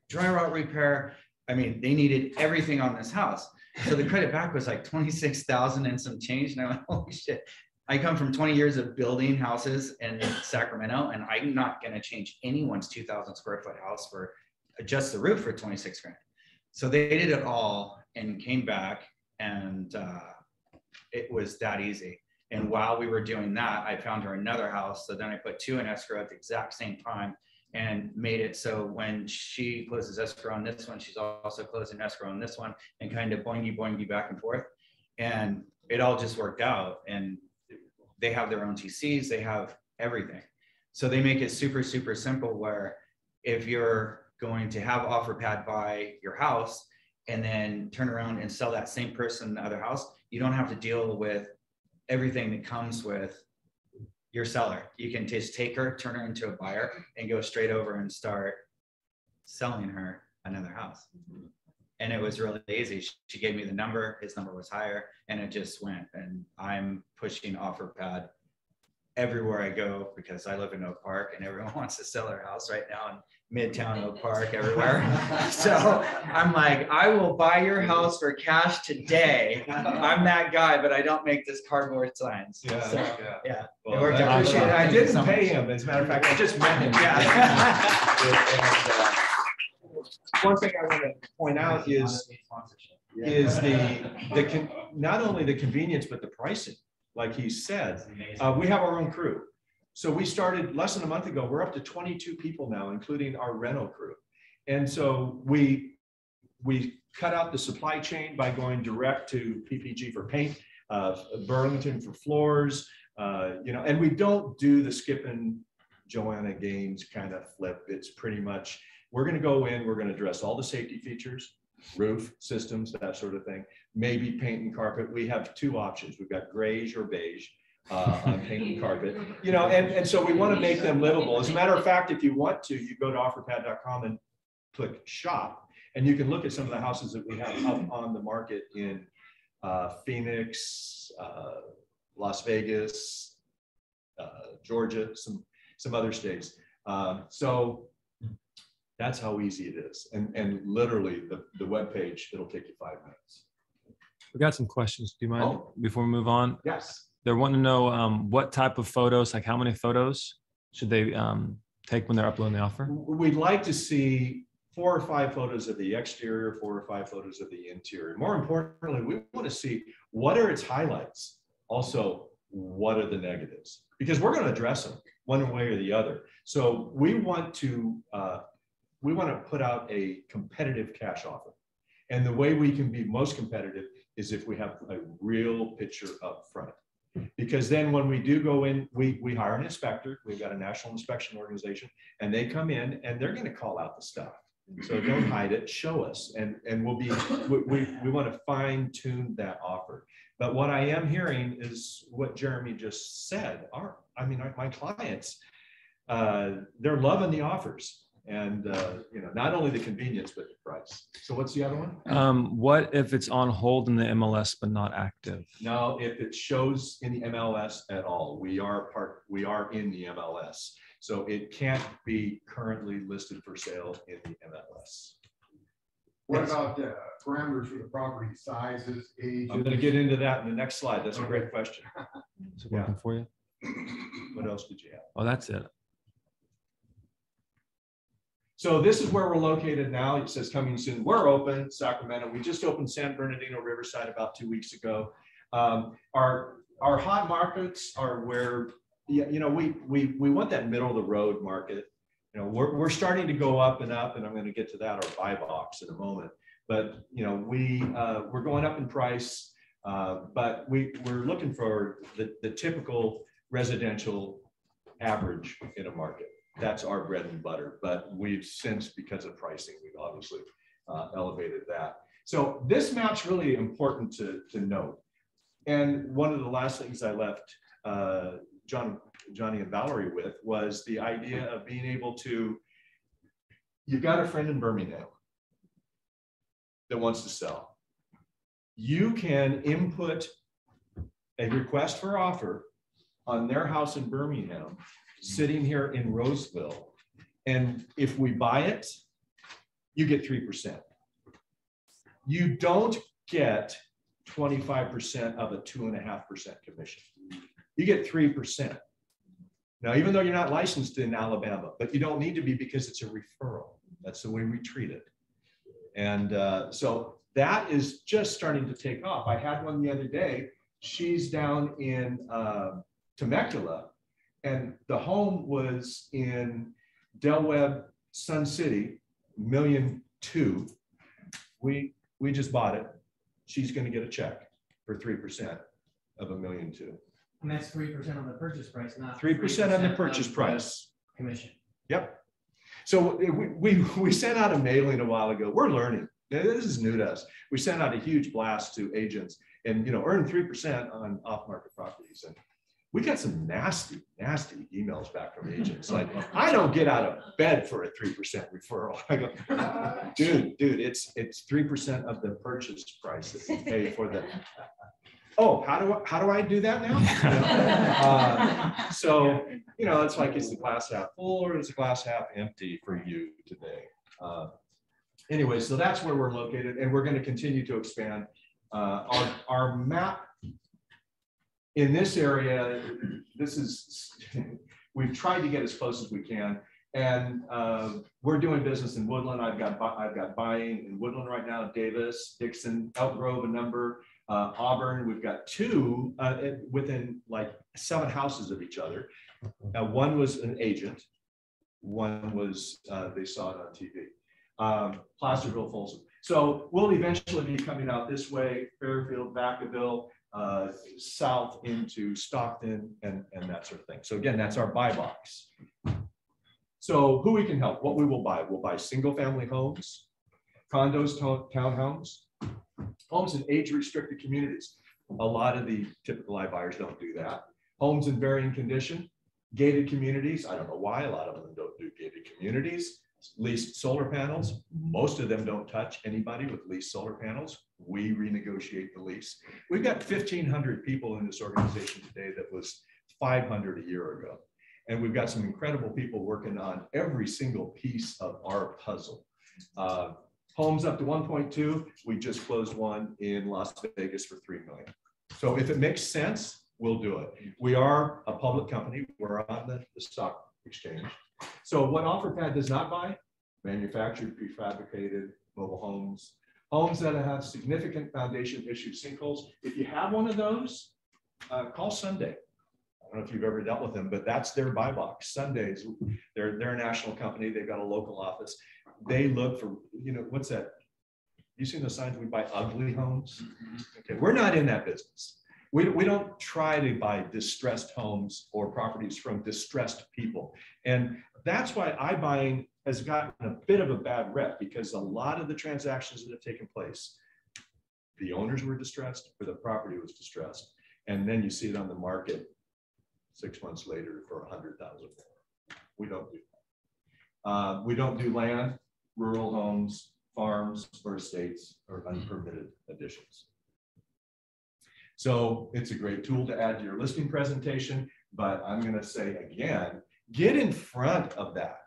S12: dry rot repair. I mean, they needed everything on this house. So the credit back was like 26,000 and some change. And I went, holy shit. I come from 20 years of building houses in Sacramento, and I'm not going to change anyone's 2,000 square foot house for just the roof for 26 grand. So they did it all and came back, and it was that easy. And while we were doing that, I found her another house. So then I put 2 in escrow at the exact same time and made it so when she closes escrow on this one, she's also closing escrow on this one, and kind of boingy back and forth. And it all just worked out. And they have their own TCs, they have everything. So they make it super, super simple where if you're going to have OfferPad buy your house and then turn around and sell that same person the other house, you don't have to deal with everything that comes with your seller. You can just take her, turn her into a buyer, and go straight over and start selling her another house. And it was really easy. She gave me the number, his number was higher, and it just went. And I'm pushing OfferPad everywhere I go because I live in Oak Park and everyone wants to sell their house right now in Midtown Oak Park, everywhere. So I'm like, I will buy your house for cash today. I'm that guy, but I don't make this cardboard signs.
S11: Yeah,
S12: so,
S11: yeah.
S12: Well, it worked out.
S11: I appreciate it. I didn't pay him. As a matter of fact, I just met him.
S12: Yeah.
S11: One thing I want to point out is not only the convenience, but the pricing. Like he said, we have our own crew. So we started less than a month ago. We're up to 22 people now, including our rental crew. And so we cut out the supply chain by going direct to PPG for paint, Burlington for floors, and we don't do the Skip and Joanna Gaines kind of flip. It's pretty much, we're going to go in, we're going to address all the safety features, roof systems, that sort of thing, maybe paint and carpet. We have 2 options. We've got grayish or beige on paint and carpet, and so we want to make them livable. As a matter of fact, if you want to, you go to offerpad.com and click shop, and you can look at some of the houses that we have up on the market in Phoenix, Las Vegas, Georgia, some other states. So that's how easy it is. And literally the web page, it'll take you 5 minutes.
S1: We got some questions. Do you mind before we move on?
S11: Yes.
S1: They're wanting to know what type of photos, like how many photos should they take when they're uploading the offer?
S11: We'd like to see 4 or 5 photos of the exterior, 4 or 5 photos of the interior. More importantly, we want to see what are its highlights. Also, what are the negatives? Because we're going to address them one way or the other. So we want to put out a competitive cash offer. And the way we can be most competitive is if we have a real picture up front. Because then when we do go in, we hire an inspector. We've got a national inspection organization, and they come in and they're going to call out the stuff. So don't hide it, show us. And we want to fine tune that offer. But what I am hearing is what Jeremy just said. My clients, they're loving the offers. And not only the convenience, but the price. So what's the other one?
S1: What if it's on hold in the MLS but not active?
S11: No, if it shows in the MLS at all, we are in the MLS. So it can't be currently listed for sale in the MLS.
S5: What about the parameters for the property, sizes, age?
S11: I'm going to get into that in the next slide. That's a great question.
S1: Is it working for you?
S11: What else did you have?
S1: Oh, that's it.
S11: So this is where we're located now. It says coming soon. We're open, Sacramento. We just opened San Bernardino Riverside about 2 weeks ago. Our hot markets are where, we want that middle of the road market. We're starting to go up, and I'm going to get to that, our buy box in a moment. But we're going up in price, but we're looking for the typical residential average in a market. That's our bread and butter, but we've since, because of pricing, we've obviously elevated that. So this map's really important to note. And one of the last things I left Johnny and Valerie with was the idea of being able to, you've got a friend in Birmingham that wants to sell. You can input a request for offer on their house in Birmingham, sitting here in Roseville. And if we buy it, you get 3%. You don't get 25% of a 2.5% commission. you get 3%. Now, even though you're not licensed in Alabama, but you don't need to be because it's a referral. That's the way we treat it. And so that is just starting to take off. I had one the other day. She's down in Temecula, and the home was in Del Webb, Sun City, $1.2 million. We just bought it. She's going to get a check for 3% of $1.2 million.
S10: And that's 3% on the purchase price, not
S11: 3% on the purchase price.
S10: Commission.
S11: Yep. So we sent out a mailing a while ago. We're learning. This is new to us. We sent out a huge blast to agents and, earn 3% on off-market properties. And we got some nasty emails back from agents. Like, I don't get out of bed for a 3% referral. I go, dude, it's 3% of the purchase price that you pay for the. Oh, how do I do that now? So, it's like, is the glass half full or is the glass half empty for you today? Anyway, so that's where we're located, and we're going to continue to expand. Our map in this area, we've tried to get as close as we can, and we're doing business in Woodland. I've got buying in Woodland right now, Davis, Dixon, Elk Grove, a number. Auburn, we've got 2 within like 7 houses of each other. One was an agent, one was they saw it on TV. Placerville, Folsom. So we'll eventually be coming out this way, Fairfield, Vacaville, south into Stockton, and that sort of thing. So again, that's our buy box. So who we can help, what we will buy. We'll buy single family homes, condos, townhomes, homes in age-restricted communities. A lot of the typical iBuyers don't do that. Homes in varying condition, gated communities. I don't know why a lot of them don't do gated communities. Leased solar panels. Most of them don't touch anybody with leased solar panels. We renegotiate the lease. We've got 1,500 people in this organization today that was 500 a year ago. And we've got some incredible people working on every single piece of our puzzle. Homes up to 1.2, we just closed one in Las Vegas for $3 million. So if it makes sense, we'll do it. We are a public company. We're on the stock exchange. So what OfferPad does not buy, manufactured, prefabricated mobile homes, homes that have significant foundation issue sinkholes. If you have one of those, call Sunday. I don't know if you've ever dealt with them, but that's their buy box. Sundays, they're a national company. They've got a local office. They look for, what's that? You seen those signs? We buy ugly homes. Okay, we're not in that business. We don't try to buy distressed homes or properties from distressed people. And that's why iBuying has gotten a bit of a bad rep, because a lot of the transactions that have taken place, the owners were distressed or the property was distressed. And then you see it on the market 6 months later for $100,000 more. We don't do that. We don't do land, rural homes, farms, or estates, or unpermitted additions. So it's a great tool to add to your listing presentation, but I'm going to say again, get in front of that.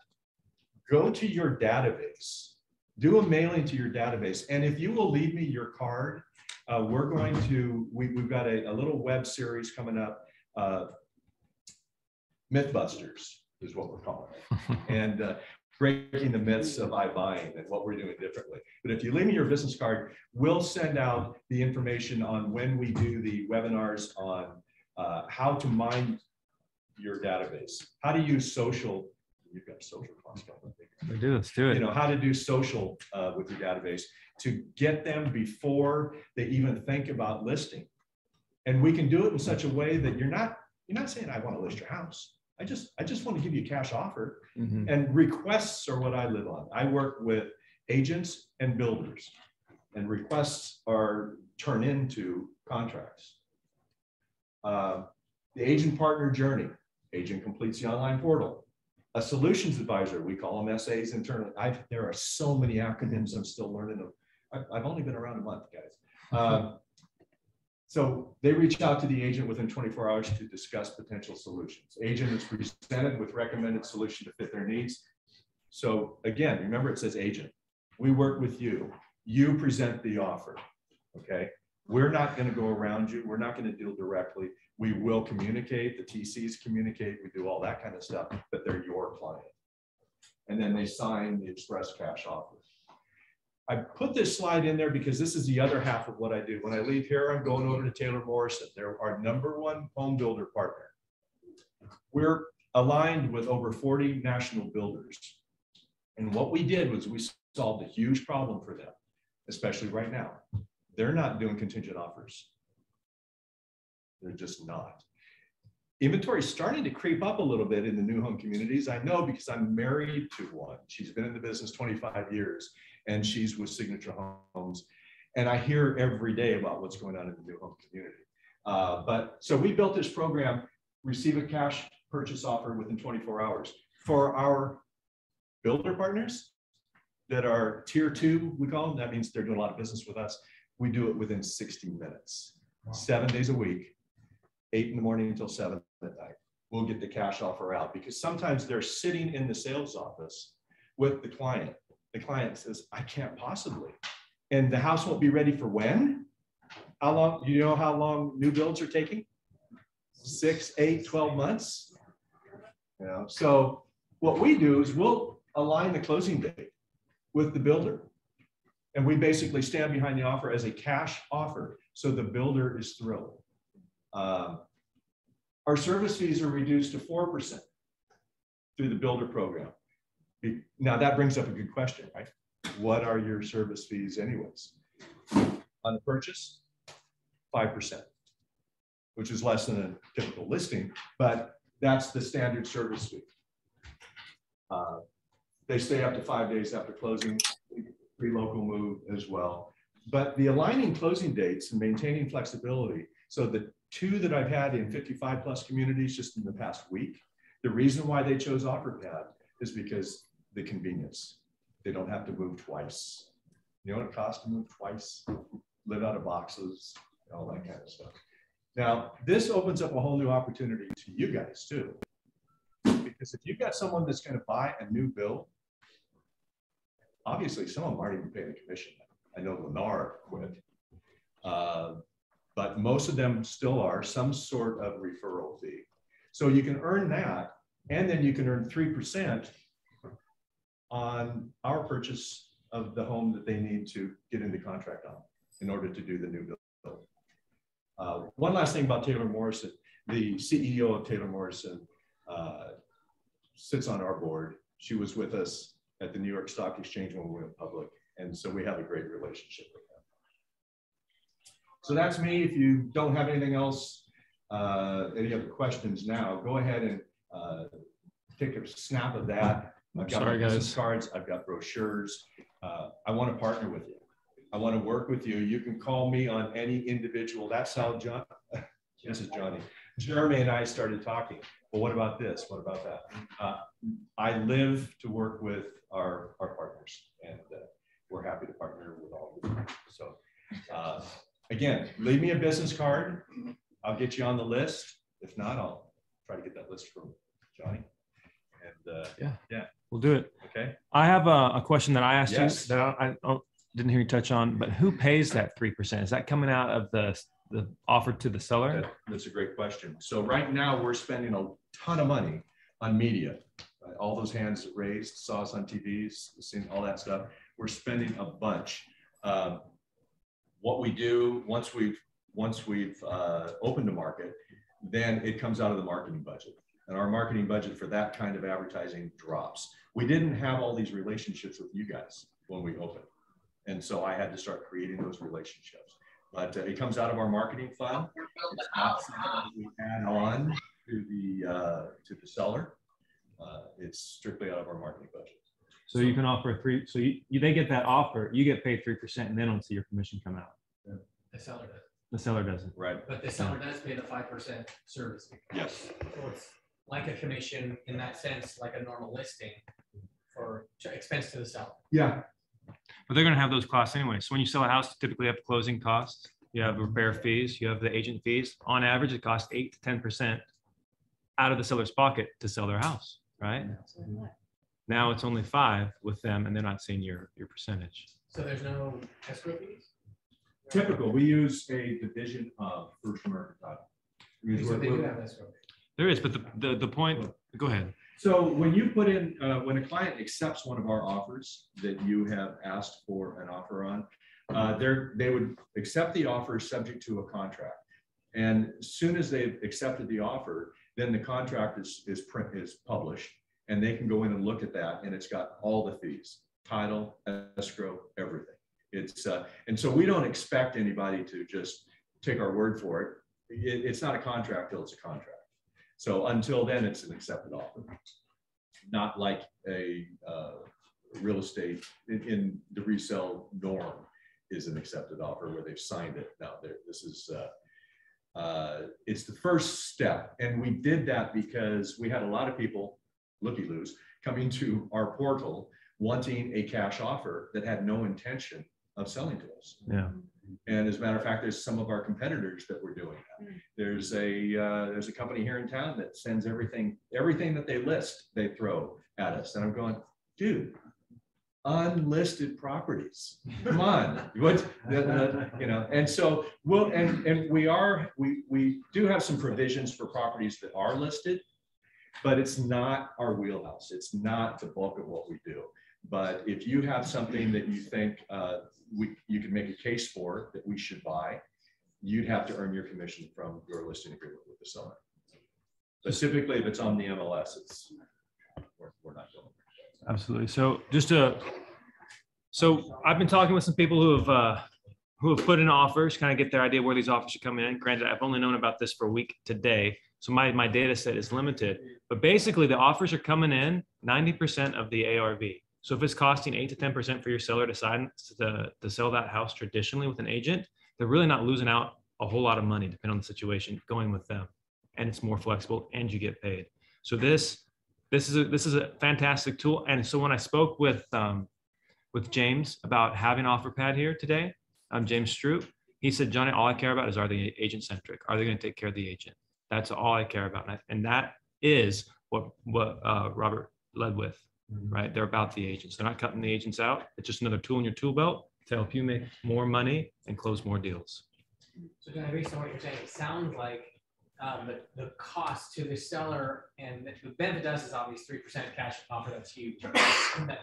S11: Go to your database, do a mailing to your database. And if you will leave me your card, we've got a little web series coming up, Mythbusters is what we're calling it. And breaking the myths of iBuying and what we're doing differently. But if you leave me your business card, we'll send out the information on when we do the webinars on how to mine your database, how to use social. You've got social costs.
S1: We do, let's do it.
S11: How to do social with your database to get them before they even think about listing. And we can do it in such a way that you're not saying, I want to list your house. I just want to give you a cash offer. Mm-hmm. And requests are what I live on. I work with agents and builders, and requests are turned into contracts. The agent partner journey, agent completes the online portal. A solutions advisor, we call them SAs internally. There are so many acronyms, I'm still learning them. I've only been around a month, guys. So they reach out to the agent within 24 hours to discuss potential solutions. Agent is presented with recommended solution to fit their needs. So again, remember it says agent. We work with you. You present the offer, okay? We're not going to go around you. We're not going to deal directly. We will communicate. The TCs communicate. We do all that kind of stuff, but they're your client. And then they sign the express cash offer. I put this slide in there because this is the other half of what I do. When I leave here, I'm going over to Taylor Morrison. They're our #1 home builder partner. We're aligned with over 40 national builders. And what we did was we solved a huge problem for them, especially right now. They're not doing contingent offers. They're just not. Inventory is starting to creep up a little bit in the new home communities. I know because I'm married to one. She's been in the business 25 years and she's with Signature Homes. And I hear every day about what's going on in the new home community. So we built this program, receive a cash purchase offer within 24 hours. For our builder partners that are tier 2, we call them, that means they're doing a lot of business with us. We do it within 60 minutes, 7 days a week, 8 in the morning until 7 at night. We'll get the cash offer out because sometimes they're sitting in the sales office with the client. The client says, I can't possibly. And the house won't be ready for when? How long? Do you know how long new builds are taking? 6, 8, 12 months. You know, so what we do is we'll align the closing date with the builder. And we basically stand behind the offer as a cash offer. So the builder is thrilled. Our service fees are reduced to 4% through the builder program. Now that brings up a good question, right? What are your service fees anyways? On the purchase, 5%, which is less than a typical listing, but that's the standard service fee. They stay up to 5 days after closing, free local move as well. But the aligning closing dates and maintaining flexibility. So the 2 that I've had in 55 plus communities just in the past week, the reason why they chose OfferPad is because the convenience. They don't have to move twice. You know what it costs to move twice? Live out of boxes, all that kind of stuff. Now, this opens up a whole new opportunity to you guys too. Because if you've got someone that's going to buy a new build, obviously some of them aren't even paying the commission. I know Lennar quit, but most of them still are some sort of referral fee. So you can earn that, and then you can earn 3% on our purchase of the home that they need to get into contract on in order to do the new build. One last thing about Taylor Morrison, the CEO of Taylor Morrison sits on our board. She was with us at the New York Stock Exchange when we went public. And so we have a great relationship with them. So that's me. If you don't have anything else, any other questions now, go ahead and take a snap of that. I've got my business cards. I've got brochures. I want to partner with you. I want to work with you. You can call me on any individual. That's how John, this is Johnny. Jeremy and I started talking. Well, what about this? What about that? I live to work with our partners, and we're happy to partner with all of them. So again, leave me a business card. I'll get you on the list. If not, I'll try to get that list from Johnny. And yeah, we'll do it. Okay. I have a question that I asked you that I didn't hear you touch on, but who pays that 3%? Is that coming out of the offer to the seller? That's a great question. So right now we're spending a ton of money on media. All those hands that raised, saw us on TVs, seen all that stuff. We're spending a bunch. What we do once we've opened the market, then it comes out of the marketing budget. And our marketing budget for that kind of advertising drops. We didn't have all these relationships with you guys when we opened. And so I had to start creating those relationships. But it comes out of our marketing fund. It's not something that we add on to the seller. It's strictly out of our marketing budget. So you can offer they get that offer, you get paid 3%, and they don't see your commission come out. Yeah.
S10: The seller does.
S11: The seller doesn't. Right.
S10: But the seller does pay the 5% service fee.
S11: Yes.
S10: So it's like a commission in that sense, like a normal listing for expense to the seller.
S11: Yeah. But they're going to have those costs anyway. So when you sell a house, you typically have closing costs, you have repair fees, you have the agent fees. On average, it costs 8 to 10% out of the seller's pocket to sell their house, right? Now it's only 5 with them, and they're not seeing your percentage.
S10: So there's no escrow fees?
S11: typical. We use a division of First American Title.
S10: So they do have escrow.
S1: There is, but the point, go ahead.
S11: So when you put in, when a client accepts one of our offers that you have asked for an offer on, they would accept the offer subject to a contract. And as soon as they've accepted the offer, then the contract is published, and they can go in and look at that, and it's got all the fees, title, escrow, everything. It's and so we don't expect anybody to just take our word for it. It's not a contract till it's a contract. So until then, it's an accepted offer. Not like a real estate in the resale norm is an accepted offer where they've signed it. Now, this is it's the first step, and we did that because we had a lot of people, looky-loos, coming to our portal wanting a cash offer that had no intention of selling to us.
S1: Yeah.
S11: And as a matter of fact, there's some of our competitors that were doing that. There's a company here in town that sends everything that they list, they throw at us. And I'm going, dude, unlisted properties. Come on. What, you know, and so we do have some provisions for properties that are listed, but it's not our wheelhouse. It's not the bulk of what we do. But if you have something that you think you can make a case for that we should buy, you'd have to earn your commission from your listing agreement with the seller. Specifically, if it's on the MLS, we're not doing it.
S1: Absolutely. So so I've been talking with some people who have put in offers, kind of get their idea where these offers should come in. Granted, I've only known about this for a week today, so my data set is limited. But basically, the offers are coming in 90% of the ARV. So if it's costing 8 to 10% for your seller to sell that house traditionally with an agent, they're really not losing out a whole lot of money, depending on the situation, going with them. And it's more flexible, and you get paid. So this is a fantastic tool. And so when I spoke with James about having OfferPad here today, James Stroop, he said, Johnny, all I care about is, are they agent centric? Are they going to take care of the agent? That's all I care about. And that is what Robert led with. Right? They're about the agents. They're not cutting the agents out. It's just another tool in your tool belt to help you make more money and close more deals.
S10: So based on what you're saying, it sounds like the cost to the seller, and the benefit to us is obviously 3% cash offer. That's huge,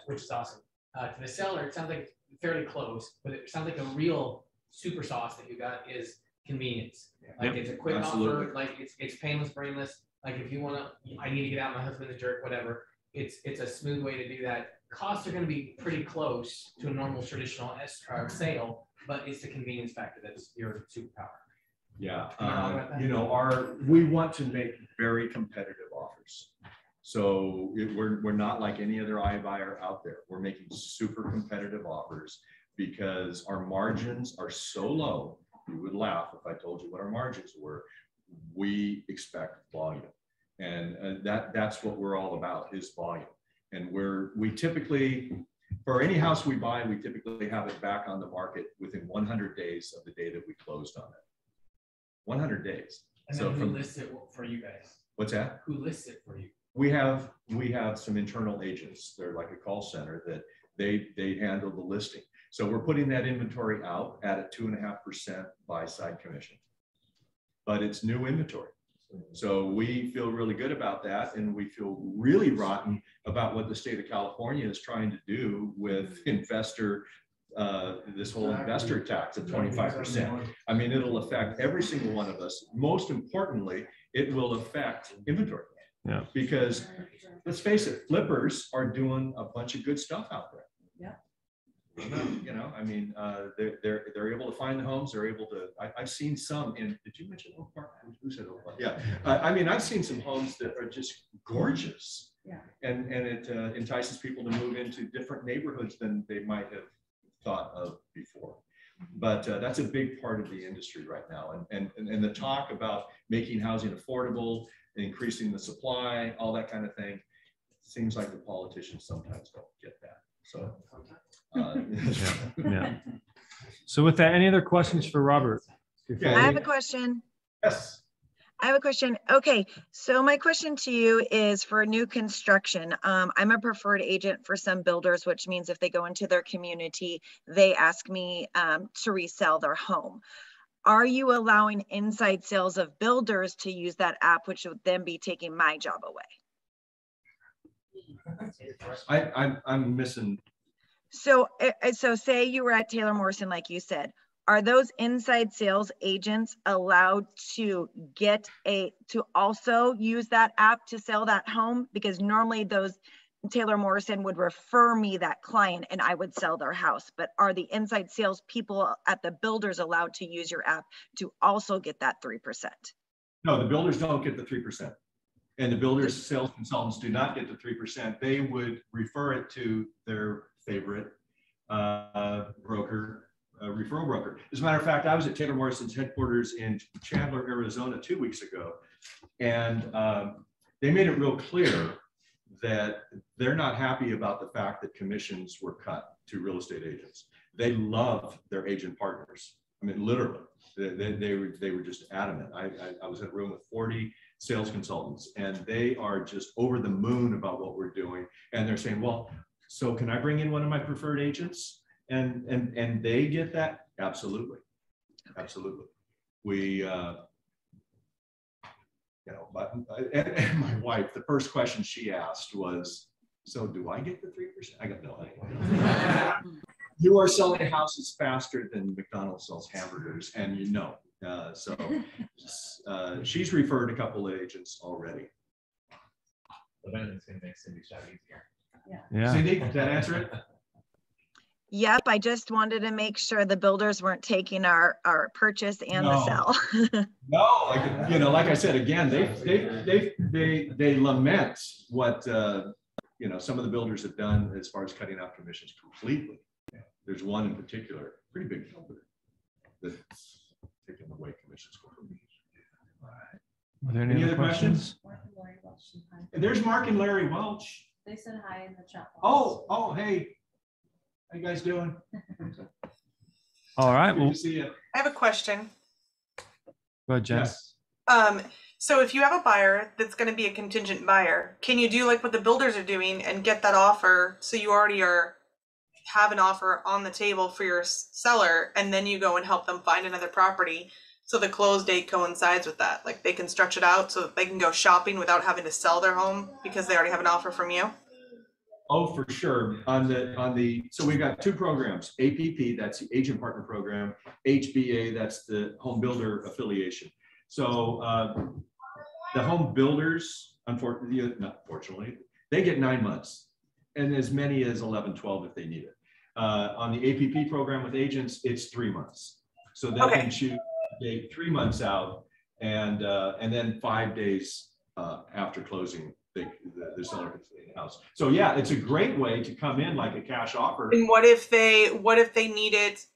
S10: which is awesome. To the seller, it sounds like it's fairly close, but it sounds like the real super sauce that you got is convenience. Like it's a quick offer, like it's painless, brainless. Like if you want to, I need to get out, my husband's a jerk, whatever. It's a smooth way to do that. Costs are going to be pretty close to a normal traditional sale, but it's the convenience factor that's your superpower.
S11: Yeah, you know, we want to make very competitive offers. So we're not like any other iBuyer out there. We're making super competitive offers because our margins are so low. You would laugh if I told you what our margins were. We expect volume. And that's what we're all about, is volume. And we typically, for any house we buy, we typically have it back on the market within 100 days of the day that we closed on it. 100 days.
S10: And then who lists it for you guys?
S11: What's that?
S10: Who lists it for you?
S11: We have some internal agents. They're like a call center that they handle the listing. So we're putting that inventory out at a 2.5% buy side commission, but it's new inventory. So we feel really good about that, and we feel really rotten about what the state of California is trying to do with this whole investor tax of 25%. I mean, it'll affect every single one of us. Most importantly, it will affect inventory.
S1: Yeah.
S11: Because let's face it, flippers are doing a bunch of good stuff out there.
S3: Yeah.
S11: You know, I mean, they're able to find the homes. They're able to. I've seen some in. Did you mention Oak Park? Who said Oak Park? Yeah. I mean, I've seen some homes that are just gorgeous.
S3: Yeah.
S11: And it entices people to move into different neighborhoods than they might have thought of before. But that's a big part of the industry right now. And the talk about making housing affordable, increasing the supply, all that kind of thing, seems like the politicians sometimes don't get that. So.
S1: Yeah. So with that, any other questions for Robert?
S8: I have a question.
S11: Yes.
S8: I have a question. Okay, so my question to you is for new construction. I'm a preferred agent for some builders, which means if they go into their community, they ask me to resell their home. Are you allowing inside sales of builders to use that app, which would then be taking my job away?
S11: I'm missing.
S8: So say you were at Taylor Morrison, like you said, are those inside sales agents allowed to also use that app to sell that home? Because normally those Taylor Morrison would refer me that client and I would sell their house, but are the inside sales people at the builders allowed to use your app to also get that 3%?
S11: No, the builders don't get the 3%. And the builders sales consultants do not get the 3%. They would refer it to their favorite broker, referral broker. As a matter of fact, I was at Taylor Morrison's headquarters in Chandler, Arizona 2 weeks ago. And they made it real clear that they're not happy about the fact that commissions were cut to real estate agents. They love their agent partners. I mean, literally, they were just adamant. I was in a room with 40 sales consultants, and they are just over the moon about what we're doing. And they're saying, well, so can I bring in one of my preferred agents? And they get that? Absolutely. Absolutely. We, you know, and my wife, the first question she asked was, so do I get the 3%? I got no idea. You are selling houses faster than McDonald's sells hamburgers, and you know. So she's referred a couple of agents already.
S10: It's going to make Cindy's job easier.
S1: Yeah.
S11: Cindy, did that answer it?
S8: Yep, I just wanted to make sure the builders weren't taking our purchase and the sell.
S11: No, like, you know, like I said, again, they lament what you know, some of the builders have done as far as cutting out commissions completely. There's one in particular, pretty big builder, that's taking away commissions.
S1: Are there any other questions?
S11: And there's Mark and Larry Welch.
S6: They said hi in the chat box.
S11: Oh, hey. How you guys doing?
S1: All right. Well,
S11: see you.
S13: I have a question.
S1: Go ahead, Jen.
S11: Yes.
S13: So if you have a buyer that's going to be a contingent buyer, can you do like what the builders are doing and get that offer so you already have an offer on the table for your seller, and then you go and help them find another property so the close date coincides with that? Like they can stretch it out so that they can go shopping without having to sell their home because they already have an offer from you?
S11: Oh, for sure. So we've got two programs: APP, that's the agent partner program; HBA, that's the home builder affiliation. So the home builders, unfortunately, they get 9 months, and as many as 11, 12 if they need it. On the APP program with agents, it's 3 months. So they can choose a date 3 months out, and then 5 days after closing, the seller can stay in the house. So yeah, it's a great way to come in like a cash offer.
S13: And what if they need it?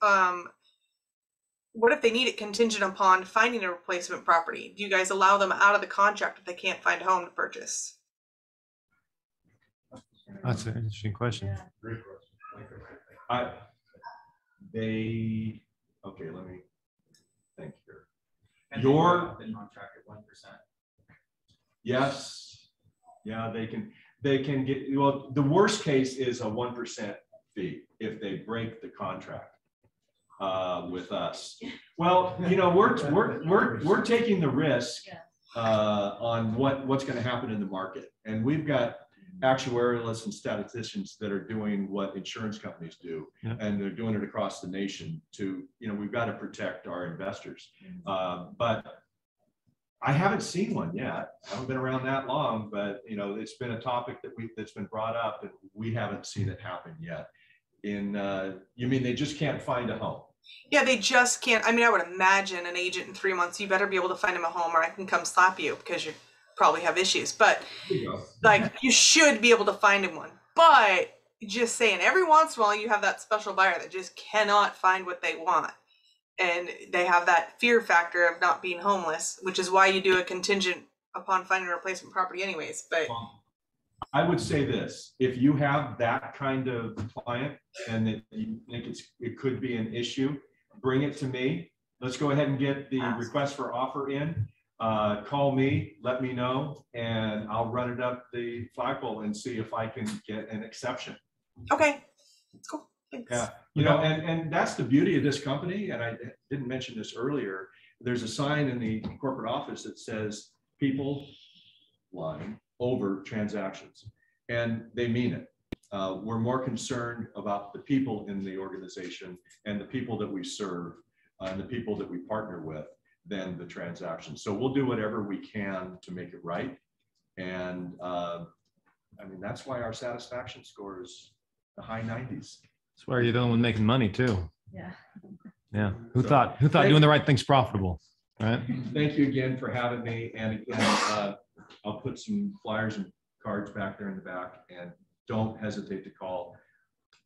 S13: What if they need it contingent upon finding a replacement property? Do you guys allow them out of the contract if they can't find a home to purchase?
S1: That's an interesting question.
S11: Great question. Okay, let me think here.
S12: And
S11: Your
S12: the contract at 1%.
S11: Yes. Yeah, they can get, well, the worst case is a 1% fee if they break the contract with us. Well, you know, we're taking the risk on what's going to happen in the market, and we've got actuarialists and statisticians that are doing what insurance companies do, and they're doing it across the nation to, you know, we've got to protect our investors. But I haven't seen one yet. I haven't been around that long, but you know, it's been a topic that's been brought up, and we haven't seen it happen yet. You mean they just can't find a home?
S13: Yeah, they just can't. I mean, I would imagine an agent in 3 months, you better be able to find him a home or I can come slap you because you probably have issues. But like, you should be able to find him one. But just saying, every once in a while you have that special buyer that just cannot find what they want. And they have that fear factor of not being homeless, which is why you do a contingent upon finding a replacement property anyways. But
S11: I would say this: if you have that kind of client and that you think it could be an issue, bring it to me. Let's go ahead and get the request for offer in. call me, let me know, and I'll run it up the flagpole and see if I can get an exception.
S13: Okay, cool. Thanks.
S11: Yeah, you know, and that's the beauty of this company. And I didn't mention this earlier. There's a sign in the corporate office that says people line over transactions, and they mean it. We're more concerned about the people in the organization and the people that we serve and the people that we partner with than the transactions. So we'll do whatever we can to make it right. And I mean, that's why our satisfaction score is the high 90s.
S1: That's where you're the only one making money too.
S8: Yeah.
S1: Yeah. Who thought doing the right thing's profitable, right?
S11: Thank you again for having me. And again, I'll put some flyers and cards back there in the back, and don't hesitate to call.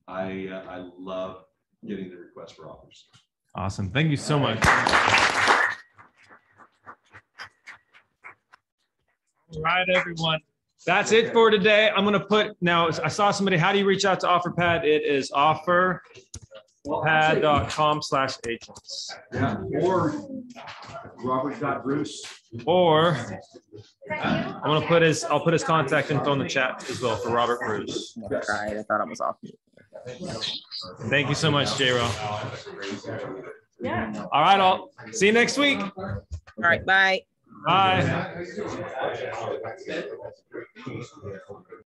S11: I love getting the request for offers.
S1: Awesome. Thank you so much. All right, everyone. That's it for today. I'm going to put now, I saw somebody, how do you reach out to OfferPad? It is offerpad.com/agents.
S11: Yeah, or Robert.Bruce.
S1: Or I'll put his contact info in the chat as well for Robert Bruce.
S2: Right, I thought I was off.
S1: Thank you so much, J-Ro.
S8: Yeah.
S1: All right, I'll see you next week.
S2: All right, bye.
S1: Bye.